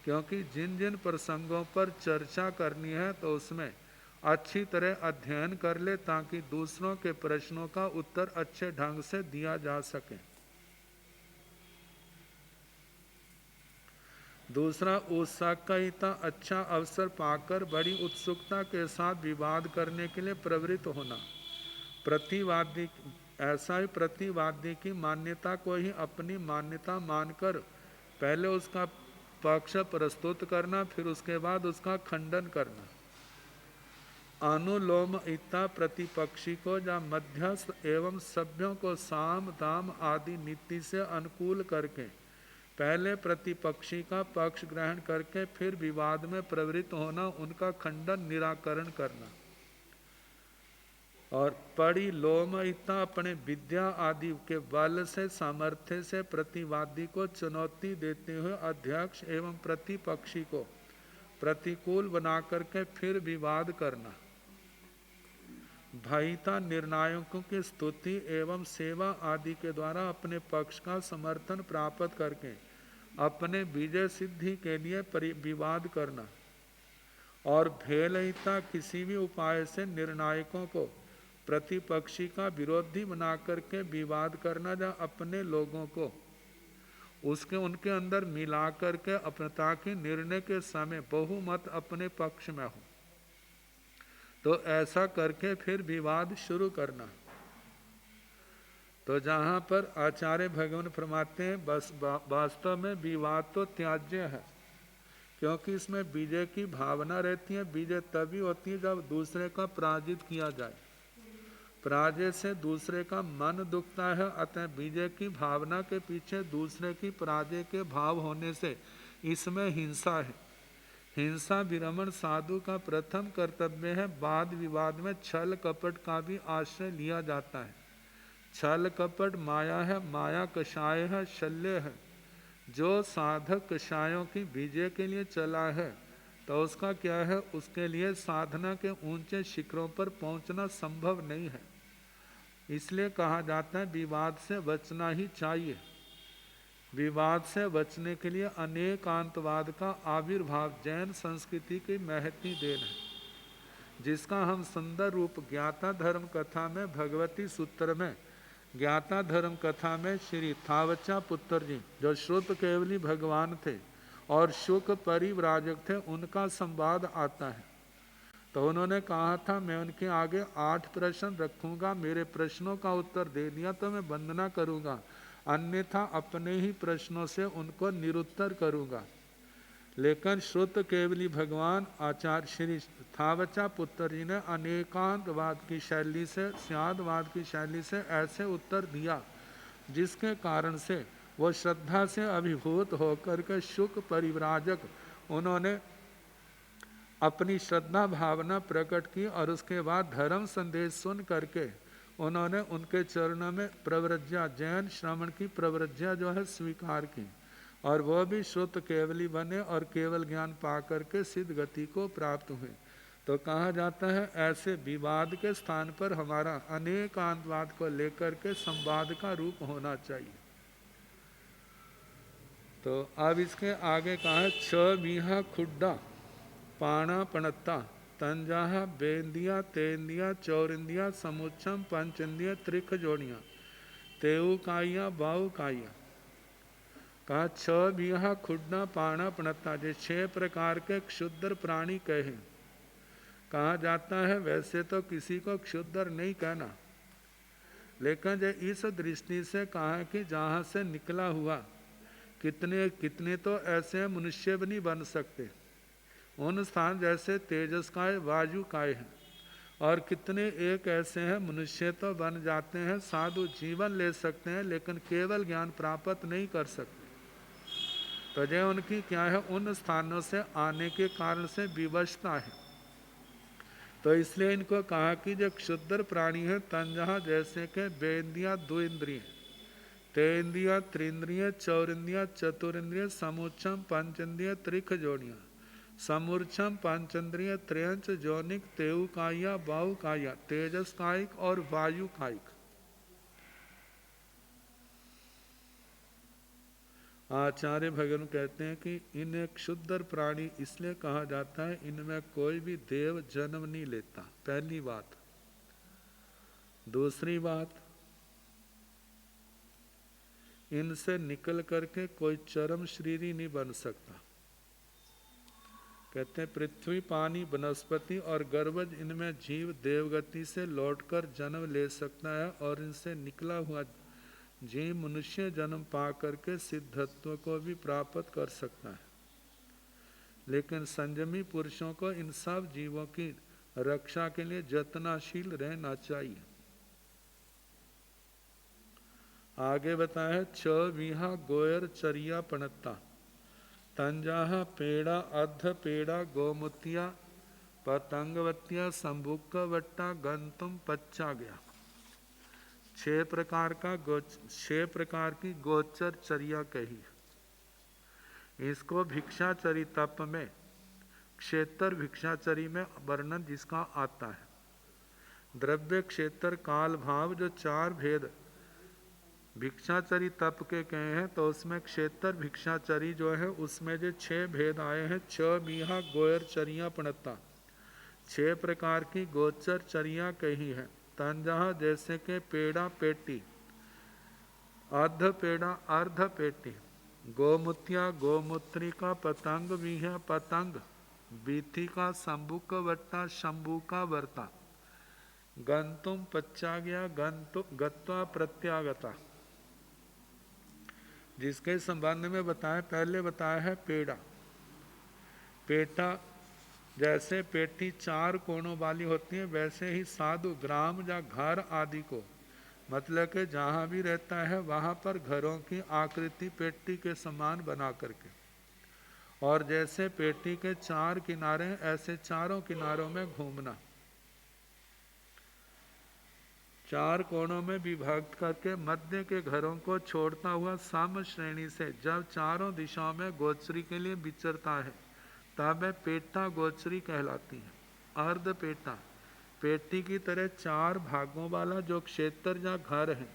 A: क्योंकि जिन जिन प्रसंगों पर चर्चा करनी है तो उसमें अच्छी तरह अध्ययन कर ले, ताकि दूसरों के प्रश्नों का उत्तर अच्छे ढंग से दिया जा सके। दूसरा, उत्साहकता अच्छा अवसर पाकर बड़ी उत्सुकता के साथ विवाद करने के लिए प्रवृत्त होना। प्रतिवादी ऐसा ही प्रतिवादी की मान्यता को ही अपनी मान्यता मानकर पहले उसका पक्ष प्रस्तुत करना, फिर उसके बाद उसका खंडन करना। अनुलोमयिता प्रतिपक्षी को या मध्यस्थ एवं सभ्यों को साम दाम आदि नीति से अनुकूल करके पहले प्रतिपक्षी का पक्ष ग्रहण करके फिर विवाद में प्रवृत्त होना, उनका खंडन निराकरण करना। और परिलोमयिता अपने विद्या आदि के बल से सामर्थ्य से प्रतिवादी को चुनौती देते हुए अध्यक्ष एवं प्रतिपक्षी को प्रतिकूल बना करके फिर विवाद करना। भयिता निर्णायकों की स्तुति एवं सेवा आदि के द्वारा अपने पक्ष का समर्थन प्राप्त करके अपने विजय सिद्धि के लिए विवाद करना। और भेलयिता किसी भी उपाय से निर्णायकों को प्रतिपक्षी का विरोधी बना करके विवाद करना, या अपने लोगों को उसके उनके अंदर मिला करके अपनता के निर्णय के समय बहुमत अपने पक्ष में हो, तो ऐसा करके फिर विवाद शुरू करना। तो जहाँ पर आचार्य भगवान फरमाते हैं बस वास्तव में विवाद तो त्याज्य है, क्योंकि इसमें विजय की भावना रहती है। विजय तभी होती है जब दूसरे का पराजित किया जाए। पराजय से दूसरे का मन दुखता है, अतः विजय की भावना के पीछे दूसरे की पराजय के भाव होने से इसमें हिंसा है। हिंसा विरमण साधु का प्रथम कर्तव्य है। वाद विवाद में छल कपट का भी आश्रय लिया जाता है। छल कपट माया है, माया कषाय है, शल्य है। जो साधक कषायों की विजय के लिए चला है तो उसका क्या है, उसके लिए साधना के ऊंचे शिखरों पर पहुंचना संभव नहीं है। इसलिए कहा जाता है विवाद से बचना ही चाहिए। विवाद से बचने के लिए अनेकांतवाद का आविर्भाव जैन संस्कृति की महती देन है, जिसका हम सुंदर रूप ज्ञाता धर्म कथा में भगवती सूत्र में ज्ञाता धर्म कथा में श्री थावचा पुत्र जी जो श्रुत केवली भगवान थे और शुक परिव्राजक थे, उनका संवाद आता है। तो उन्होंने कहा था मैं उनके आगे 8 प्रश्न रखूंगा, मेरे प्रश्नों का उत्तर दे दिया तो मैं वंदना करूंगा, अन्यथा अपने ही प्रश्नों से उनको निरुत्तर करूंगा। लेकिन श्रुत केवली भगवान आचार्य श्री थावचा पुत्र जी ने अनेकांतवाद की शैली से, स्यादवाद की शैली से ऐसे उत्तर दिया जिसके कारण से वो श्रद्धा से अभिभूत होकर के शुक परिव्राजक उन्होंने अपनी श्रद्धा भावना प्रकट की और उसके बाद धर्म संदेश सुन करके उन्होंने उनके चरणों में प्रव्रज्या, जैन श्रवण की प्रव्रज्या जो है स्वीकार की, और वह भी श्रुत केवली बने और केवल ज्ञान पा करके सिद्ध गति को प्राप्त हुए। तो कहा जाता है ऐसे विवाद के स्थान पर हमारा अनेकांतवाद को लेकर के संवाद का रूप होना चाहिए। तो अब इसके आगे कहा है छ बीहा खुड्डा पाणा पणत्ता तंजाहा बेंदिया तेंदिया चौरिंदिया समुच्छम पंचंदिया त्रिख जोड़ियाँ तेऊ काइया बाऊ काइया। कहा छ बीहा खुड्डा पाणा पणत्ता, जो 6 प्रकार के क्षुद्र प्राणी कहे। कहा जाता है वैसे तो किसी को क्षुद्र नहीं कहना, लेकिन जो इस दृष्टि से कहा कि जहाँ से निकला हुआ कितने कितने तो ऐसे मनुष्य भी नहीं बन सकते। उन स्थान जैसे तेजस काय वायु काय हैं, और कितने एक ऐसे हैं मनुष्य तो बन जाते हैं, साधु जीवन ले सकते हैं लेकिन केवल ज्ञान प्राप्त नहीं कर सकते। तो जो उनकी क्या है, उन स्थानों से आने के कारण से विवशता है। तो इसलिए इनको कहा कि जो क्षुद्र प्राणी है तंजहा जैसे के बेंदिया 2 इंद्रिय, तेंदिया त्रिंद्रिय, चौरिंद्रिय चतुरिंद्रिय, समुच्छम पंचेंद्रिय त्रिख जोड़ियाँ, समूर्छम पंचेंद्रिय त्रयंच जोनिक तेऊ काया बाहु काया, तेजस कायिक और वायु कायिक। आचार्य भगवान कहते हैं कि इन्हें क्षुद्र प्राणी इसलिए कहा जाता है, इनमें कोई भी देव जन्म नहीं लेता, पहली बात। दूसरी बात, इनसे निकल करके कोई चरम शरीरी नहीं बन सकता। कहते हैं पृथ्वी, पानी, वनस्पति और गर्भज, इनमें जीव देवगति से लौटकर जन्म ले सकता है और इनसे निकला हुआ जीव मनुष्य जन्म पा करके सिद्धत्व को भी प्राप्त कर सकता है। लेकिन संयमी पुरुषों को इन सब जीवों की रक्षा के लिए यत्नशील रहना चाहिए। आगे बताया है, छ विहा गोयर चरिया पणत्ता तंजाहा पेड़ा अध पेड़ा गोमुतिया पतंगवतिया संभुकवट्टा गंतुम पच्चा गया। 6 प्रकार की गोचर चर्या कही। इसको भिक्षाचरी तप में, क्षेत्र भिक्षाचरी में वर्णन जिसका आता है। द्रव्य, क्षेत्र, काल, भाव, जो 4 भेद भिक्षाचरी तप के कहे हैं, तो उसमें क्षेत्र भिक्षाचरी जो है उसमें जो 6 भेद आए हैं। छ बीहा गोयर चरिया पणता, 6 प्रकार की गोचर चरिया कही है। तंजहा जैसे के पेड़ा पेटी, अर्ध पेड़ा अर्ध पेटी, गोमुतिया गोमूत्री का, पतंग भी है पतंग, बीथी का, शंभू का वट्टा शंभू का वर्ता, गंतुम पच्चा गया गंतु गत्वा प्रत्यागता। जिसके संबंध में बताया, पहले बताया है पेड़ा। पेटा जैसे पेटी 4 कोणों वाली होती है, वैसे ही साधु ग्राम या घर आदि को, मतलब कि जहाँ भी रहता है वहाँ पर घरों की आकृति पेटी के समान बना करके, और जैसे पेटी के 4 किनारे ऐसे चारों किनारों में घूमना, 4 कोणों में विभक्त करके मध्य के घरों को छोड़ता हुआ साम श्रेणी से जब चारों दिशाओं में गोचरी के लिए विचरता है, तब वह पेटा गोचरी कहलाती है। अर्ध पेटा, पेटी की तरह 4 भागों वाला जो क्षेत्र या घर है,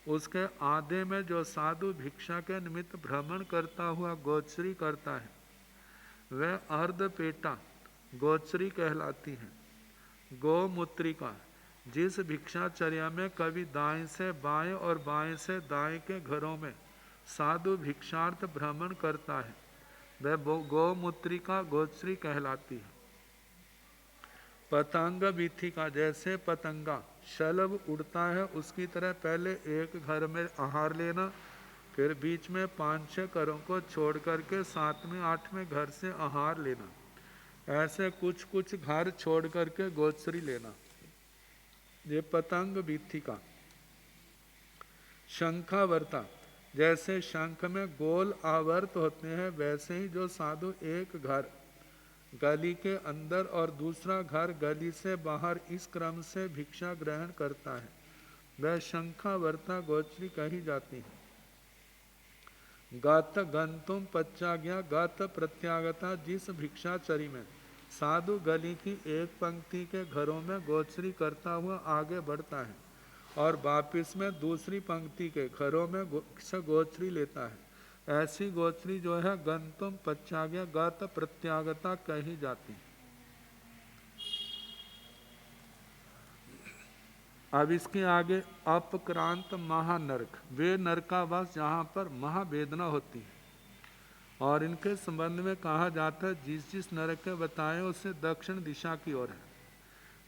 A: उसके आधे में जो साधु भिक्षा के निमित्त भ्रमण करता हुआ गोचरी करता है, वह अर्ध पेटा गोचरी कहलाती है। गोमूत्रिका, जिस भिक्षाचर्या में कभी दाएं से बाएं और बाएं से दाएं के घरों में साधु भिक्षार्थ भ्रमण करता है, वह गोमूत्रिका गोचरी कहलाती है। पतंग बीथिका, जैसे पतंगा शलभ उड़ता है उसकी तरह पहले एक घर में आहार लेना, फिर बीच में 5-6 घरों को छोड़ करके 7वें 8वें घर से आहार लेना, ऐसे कुछ कुछ घर छोड़ करके गोचरी लेना, ये पतंग बीथिका। शंखावर्ता, जैसे शंख में गोल आवर्त होते हैं, वैसे ही जो साधु एक घर गली के अंदर और दूसरा घर गली से बाहर इस क्रम से भिक्षा ग्रहण करता है, वह शंखावर्ता गोचरी कही जाती है। गत गंतुम पच्चाज्ञा, गत प्रत्यागता, जिस भिक्षाचरी में साधु गली की एक पंक्ति के घरों में गोचरी करता हुआ आगे बढ़ता है और वापिस में दूसरी पंक्ति के घरों में गोचरी लेता है, ऐसी गोचरी जो है गंतुम पच्चाज्ञा गत प्रत्यागता कही जाती। अब इसके आगे अपक्रांत महानरक, वे नरकावास जहाँ पर महावेदना होती है, और इनके संबंध में कहा जाता है जिस जिस नरक के बताए उससे दक्षिण दिशा की ओर है,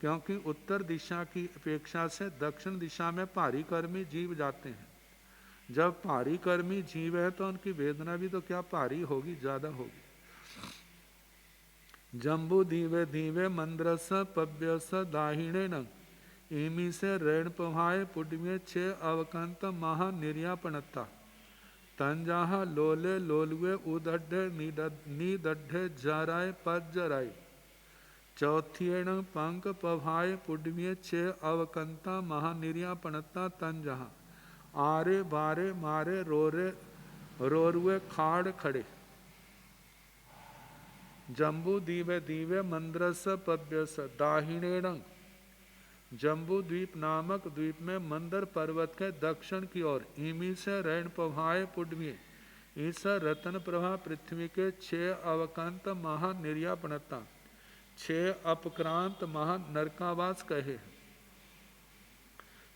A: क्योंकि उत्तर दिशा की अपेक्षा से दक्षिण दिशा में भारी कर्मी जीव जाते हैं। जब भारी कर्मी जीव है तो उनकी वेदना भी तो क्या भारी होगी, ज्यादा होगी। जम्बू धीवे धीवे मंद्रस पव्यस दाहिणे न, इमी से ऋण पवाए पुण्य 6 अवकंत महा निर्यापणता, तंजाहा लोले लोलुए उदढ़े निदढ़े जराय पद जराय, चौथियण पंक पवाए पुण्य 6 अवकंता महा निर्यापणता, तंजाहा आरे बारे मारे रोरे रोरुए खाड़ खड़े। जम्बू दीवे दीवे मंद्रस पव्यस दाहिणेण, जम्बू द्वीप नामक द्वीप में मंदर पर्वत के दक्षिण की ओर, इमी से रैन पवाए पुडमी, इस रतन प्रभा पृथ्वी के 6 अवकंत महानिर्यापणता 6 अपक्रांत महानरकावास कहे।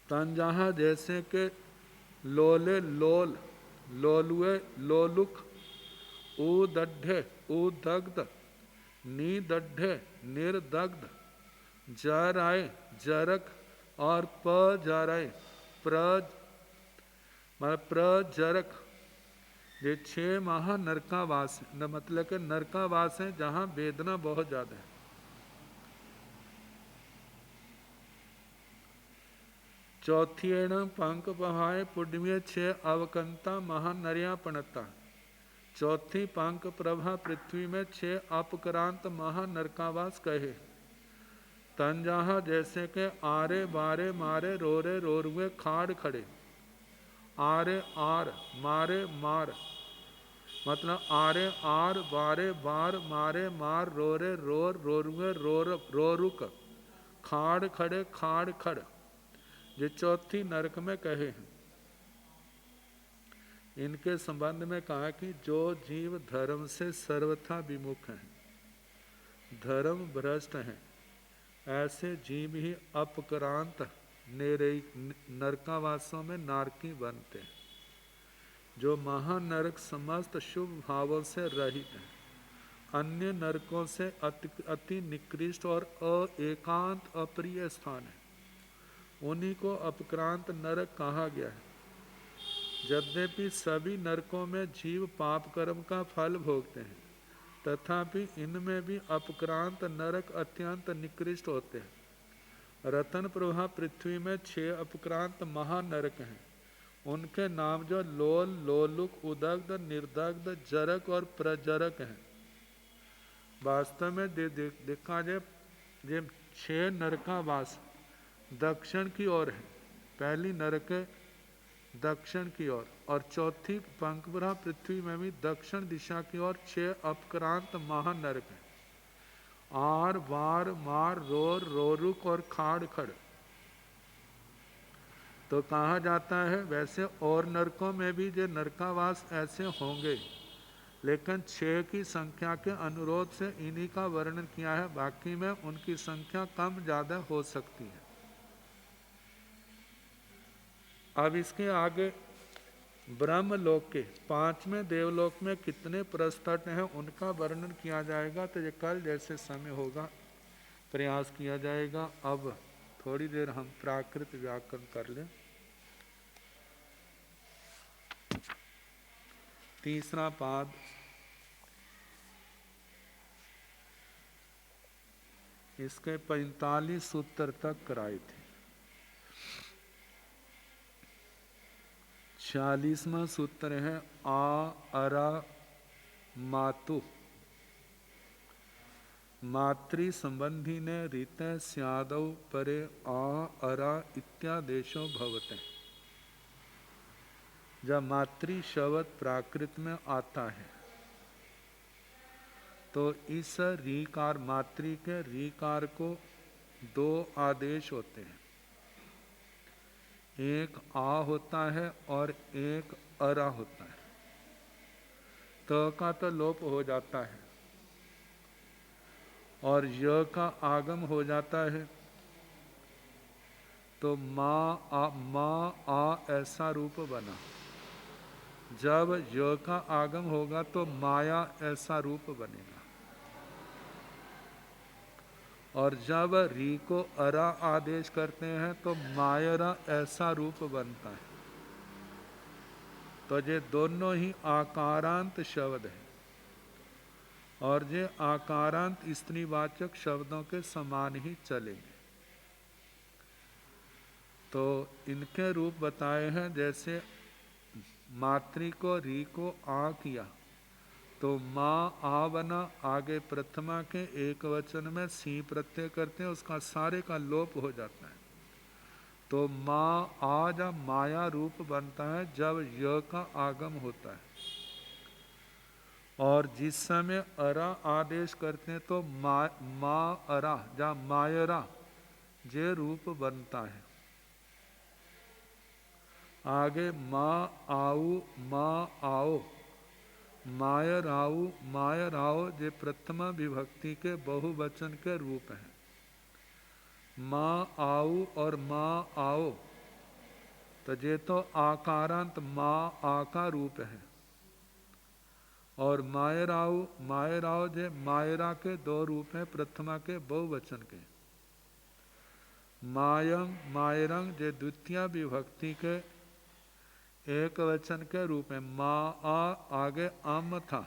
A: तंजहा जैसे के लोले लोल, लोलुए लोलुक, उदढ़े उदग्ध, निदढ़े निर्दग्ध, जराए जरक और पजराए प्रजरक, ये 6 महानरकावास न मतलब के नरकावास है जहाँ वेदना बहुत ज्यादा है। चौथी पंख बहाए पुण्य 6 अवकंता महानर्यापणता, चौथी पंख प्रभा पृथ्वी में 6 अपक्रांत महानरकावास कहे। तंजहा जैसे के आरे बारे मारे रोरे रोरुए खाड़ खड़े, आरे आर मारे मार मतलब आरे आर बारे बार मारे मार रोरे रोर रोरुए रोरुक, खाड़ खड़े खाड़ खड़, ये चौथी नरक में कहे हैं। इनके संबंध में कहा कि जो जीव धर्म से सर्वथा विमुख हैं, धर्म भ्रष्ट हैं, ऐसे जीव ही अपक्रांत नरकावासों में नारकी बनते हैं। जो महानरक समस्त शुभ भावों से रहित हैं, अन्य नरकों से अति निकृष्ट और एकांत अप्रिय स्थान है, उन्हीं को अपक्रांत नरक कहा गया है। यद्यपि सभी नरकों में जीव पाप कर्म का फल भोगते हैं, तथापि इनमें भी अपक्रांत नरक अत्यंत निकृष्ट होते हैं। रतन प्रभा पृथ्वी में 6 अपक्रांत महानरक हैं। उनके नाम जो लोल, लोलुक, उदग्ध, निर्दग्ध, जरक और प्रजरक हैं। वास्तव में देखा जाए ये 6 नरकावास दक्षिण की ओर है। पहली नरक दक्षिण की ओर और चौथी पंखभरा पृथ्वी में भी दक्षिण दिशा की ओर 6 अपक्रांत महानरक हैं। आर बार मार रोर रोरुक और खाड़ खड़। तो कहा जाता है वैसे और नरकों में भी जो नरकावास ऐसे होंगे, लेकिन 6 की संख्या के अनुरोध से इन्हीं का वर्णन किया है, बाकी में उनकी संख्या कम ज़्यादा हो सकती है। अब इसके आगे ब्रह्मलोक के 5वें देवलोक में कितने प्रस्तट हैं उनका वर्णन किया जाएगा। तो ये कल जैसे समय होगा प्रयास किया जाएगा। अब थोड़ी देर हम प्राकृत व्याकरण कर लें। तीसरा पाद इसके 45 सूत्र तक कराए थे। 46वां सूत्र है आ अरा मातु। मातृ संबंधी ने रीत स्यादव परे आ अरा इत्यादेशो भवते। जब मातृ शब्द प्राकृत में आता है तो इस रीकार मातृ के रीकार को 2 आदेश होते हैं, एक आ होता है और एक अरा होता है। त का तो लोप हो जाता है और य का आगम हो जाता है, तो माँ आ ऐसा रूप बना। जब य का आगम होगा तो माया ऐसा रूप बनेगा, और जब री को अरा आदेश करते हैं तो मायरा ऐसा रूप बनता है। तो ये दोनों ही आकारांत शब्द हैं और ये आकारांत स्त्रीवाचक शब्दों के समान ही चलेंगे। तो इनके रूप बताए हैं, जैसे मातृ को री को आ किया तो माँ आ बना, आगे प्रथमा के एक वचन में सी प्रत्यय करते हैं, उसका सारे का लोप हो जाता है। तो माँ आ जब माया रूप बनता है जब य का आगम होता है, और जिस समय अरा आदेश करते हैं तो माँ अरा जब मायरा जे रूप बनता है। आगे माँ आओ माँ आओ मायराव जे प्रथमा विभक्ति के बहुवचन के रूप हैं। माँ आऊ और माँ आओ तो ये तो आकारांत माँ आ का रूप है। और मायराव जे मायरा के दो रूप हैं प्रथमा के बहुवचन के। मायरंग जे द्वितीय विभक्ति के एक वचन के रूप में। आगे आम था,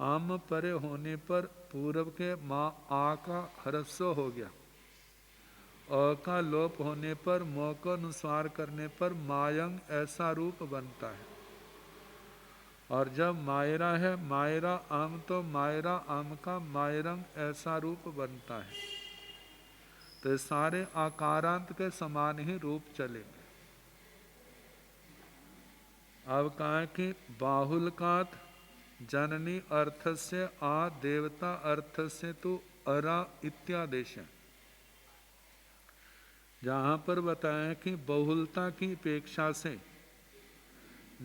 A: आम परे होने पर पूर्व के माँ आ का ह्रस्व हो गया। अ का लोप होने पर म को अनुस्वार करने पर मायंग ऐसा रूप बनता है। और जब मायरा है मायरा आम तो मायरा आम का मायरंग ऐसा रूप बनता है। तो सारे आकारांत के समान ही रूप चलेंगे। अब कहा कि बाहुलकात जननी अर्थ से आ देवता अर्थ से तो अरा इत्यादेश है। जहाँ पर बताया कि बहुलता की अपेक्षा से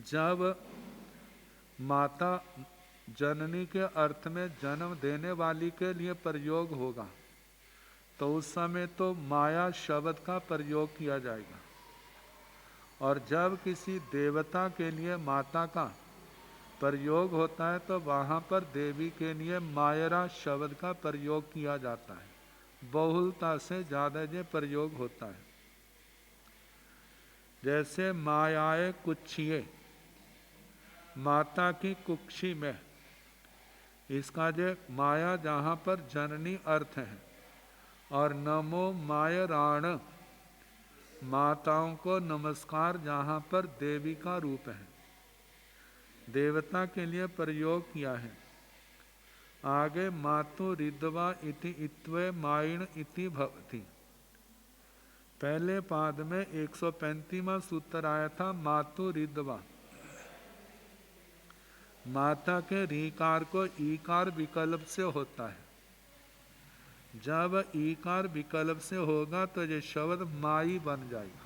A: जब माता जननी के अर्थ में जन्म देने वाली के लिए प्रयोग होगा तो उस समय तो माया शब्द का प्रयोग किया जाएगा। और जब किसी देवता के लिए माता का प्रयोग होता है तो वहाँ पर देवी के लिए मायरा शब्द का प्रयोग किया जाता है। बहुलता से ज़्यादा ये प्रयोग होता है। जैसे मायाए कुक्षिये, माता की कुक्षी में, इसका जो माया जहाँ पर जननी अर्थ है। और नमो मायराण, माताओं को नमस्कार जहाँ पर देवी का रूप है, देवता के लिए प्रयोग किया है। आगे मातु रिद्वा इति इत्वे मायण इति भवति। पहले पाद में 135वां सूत्र आया था मातु रिद्वा। माता के रीकार को ईकार विकल्प से होता है। जब ईकार विकल्प से होगा तो ये शब्द माई बन जाएगा।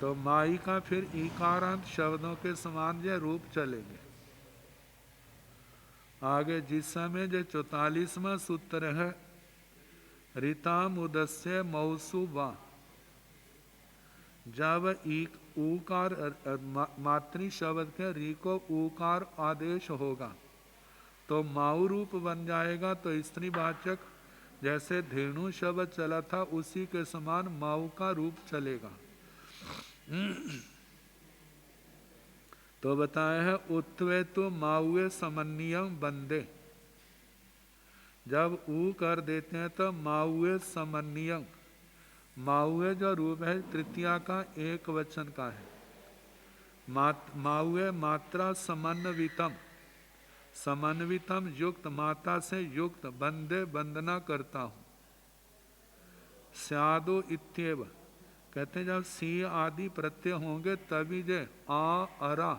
A: तो माई का फिर ईकारांत शब्दों के समान ये रूप चलेंगे। आगे जिस समय जो 44वां सूत्र है ऋताम उदस्य मौसु वा, जब ऊकार मातृ शब्द के री को ऊकार आदेश होगा तो माऊ रूप बन जाएगा। तो स्त्रीवाचक जैसे धेनु शब्द चला था उसी के समान माऊ का रूप चलेगा। तो बताया है उत्वे तो माउए समन्वयम बंदे। जब ऊ कर देते हैं तो माउए समन्वयम, माउए जो रूप है तृतीया का एक वचन का है। माउए मात्रा समन्वितम, समन्वितम युक्त, माता से युक्त, बंदे बंदना करता हूँ। स्यादो इत्येव, कहते जब सी आदि प्रत्यय होंगे तभी जे आ अरा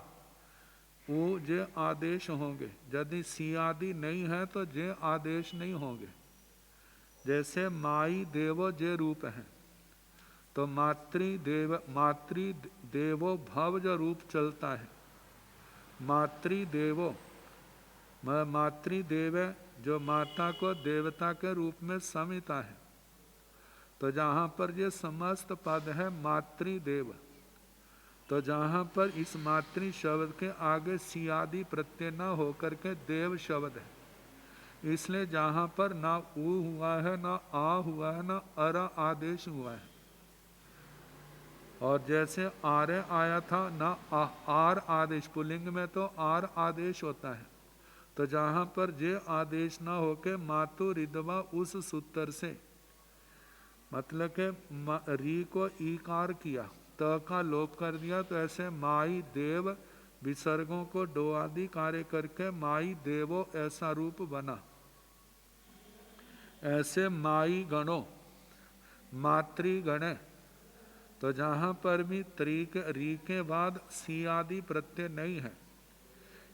A: वो जे आदेश होंगे। यदि सी आदि नहीं है तो जे आदेश नहीं होंगे। जैसे माई देवो जे रूप है तो मातृदेवो भव जो रूप चलता है। मातृदेवो मातृदेव जो माता को देवता के रूप में समिता है। तो जहाँ पर ये समस्त पद है मातृदेव, तो जहाँ पर इस मातृ शब्द के आगे सी आदि प्रत्यय न होकर के देव शब्द है, इसलिए जहाँ पर ना ऊ हुआ है ना आ हुआ है ना अरा आदेश हुआ है। और जैसे आर्य आया था ना आर आदेश, पुल्लिंग में तो आर आदेश होता है। तो जहाँ पर जे आदेश ना होके मातु रिद्वा उस सूत्र से मतलब के री को ईकार किया, त का लोप कर दिया। तो ऐसे माई देव विसर्गों को डो आदि कार्य करके माई देवो ऐसा रूप बना। ऐसे माई गणो मातृगणे, तो जहाँ पर भी री के बाद सी आदि प्रत्यय नहीं है,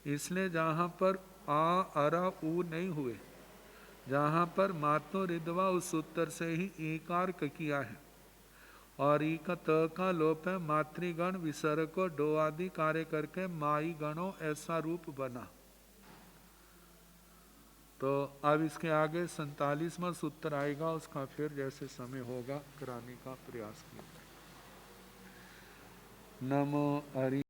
A: इसलिए जहाँ पर आ अरा ऊ नहीं हुए, जहाँ पर मातु रिद्वा उस सूत्र से ही ईकार किया है। और ई का त का लोप है, मातृगण विसर्ग को डो आदि कार्य करके माई गणों ऐसा रूप बना। तो अब इसके आगे 47वां सूत्र आएगा, उसका फिर जैसे समय होगा कराने का प्रयास किया। नमो हरि।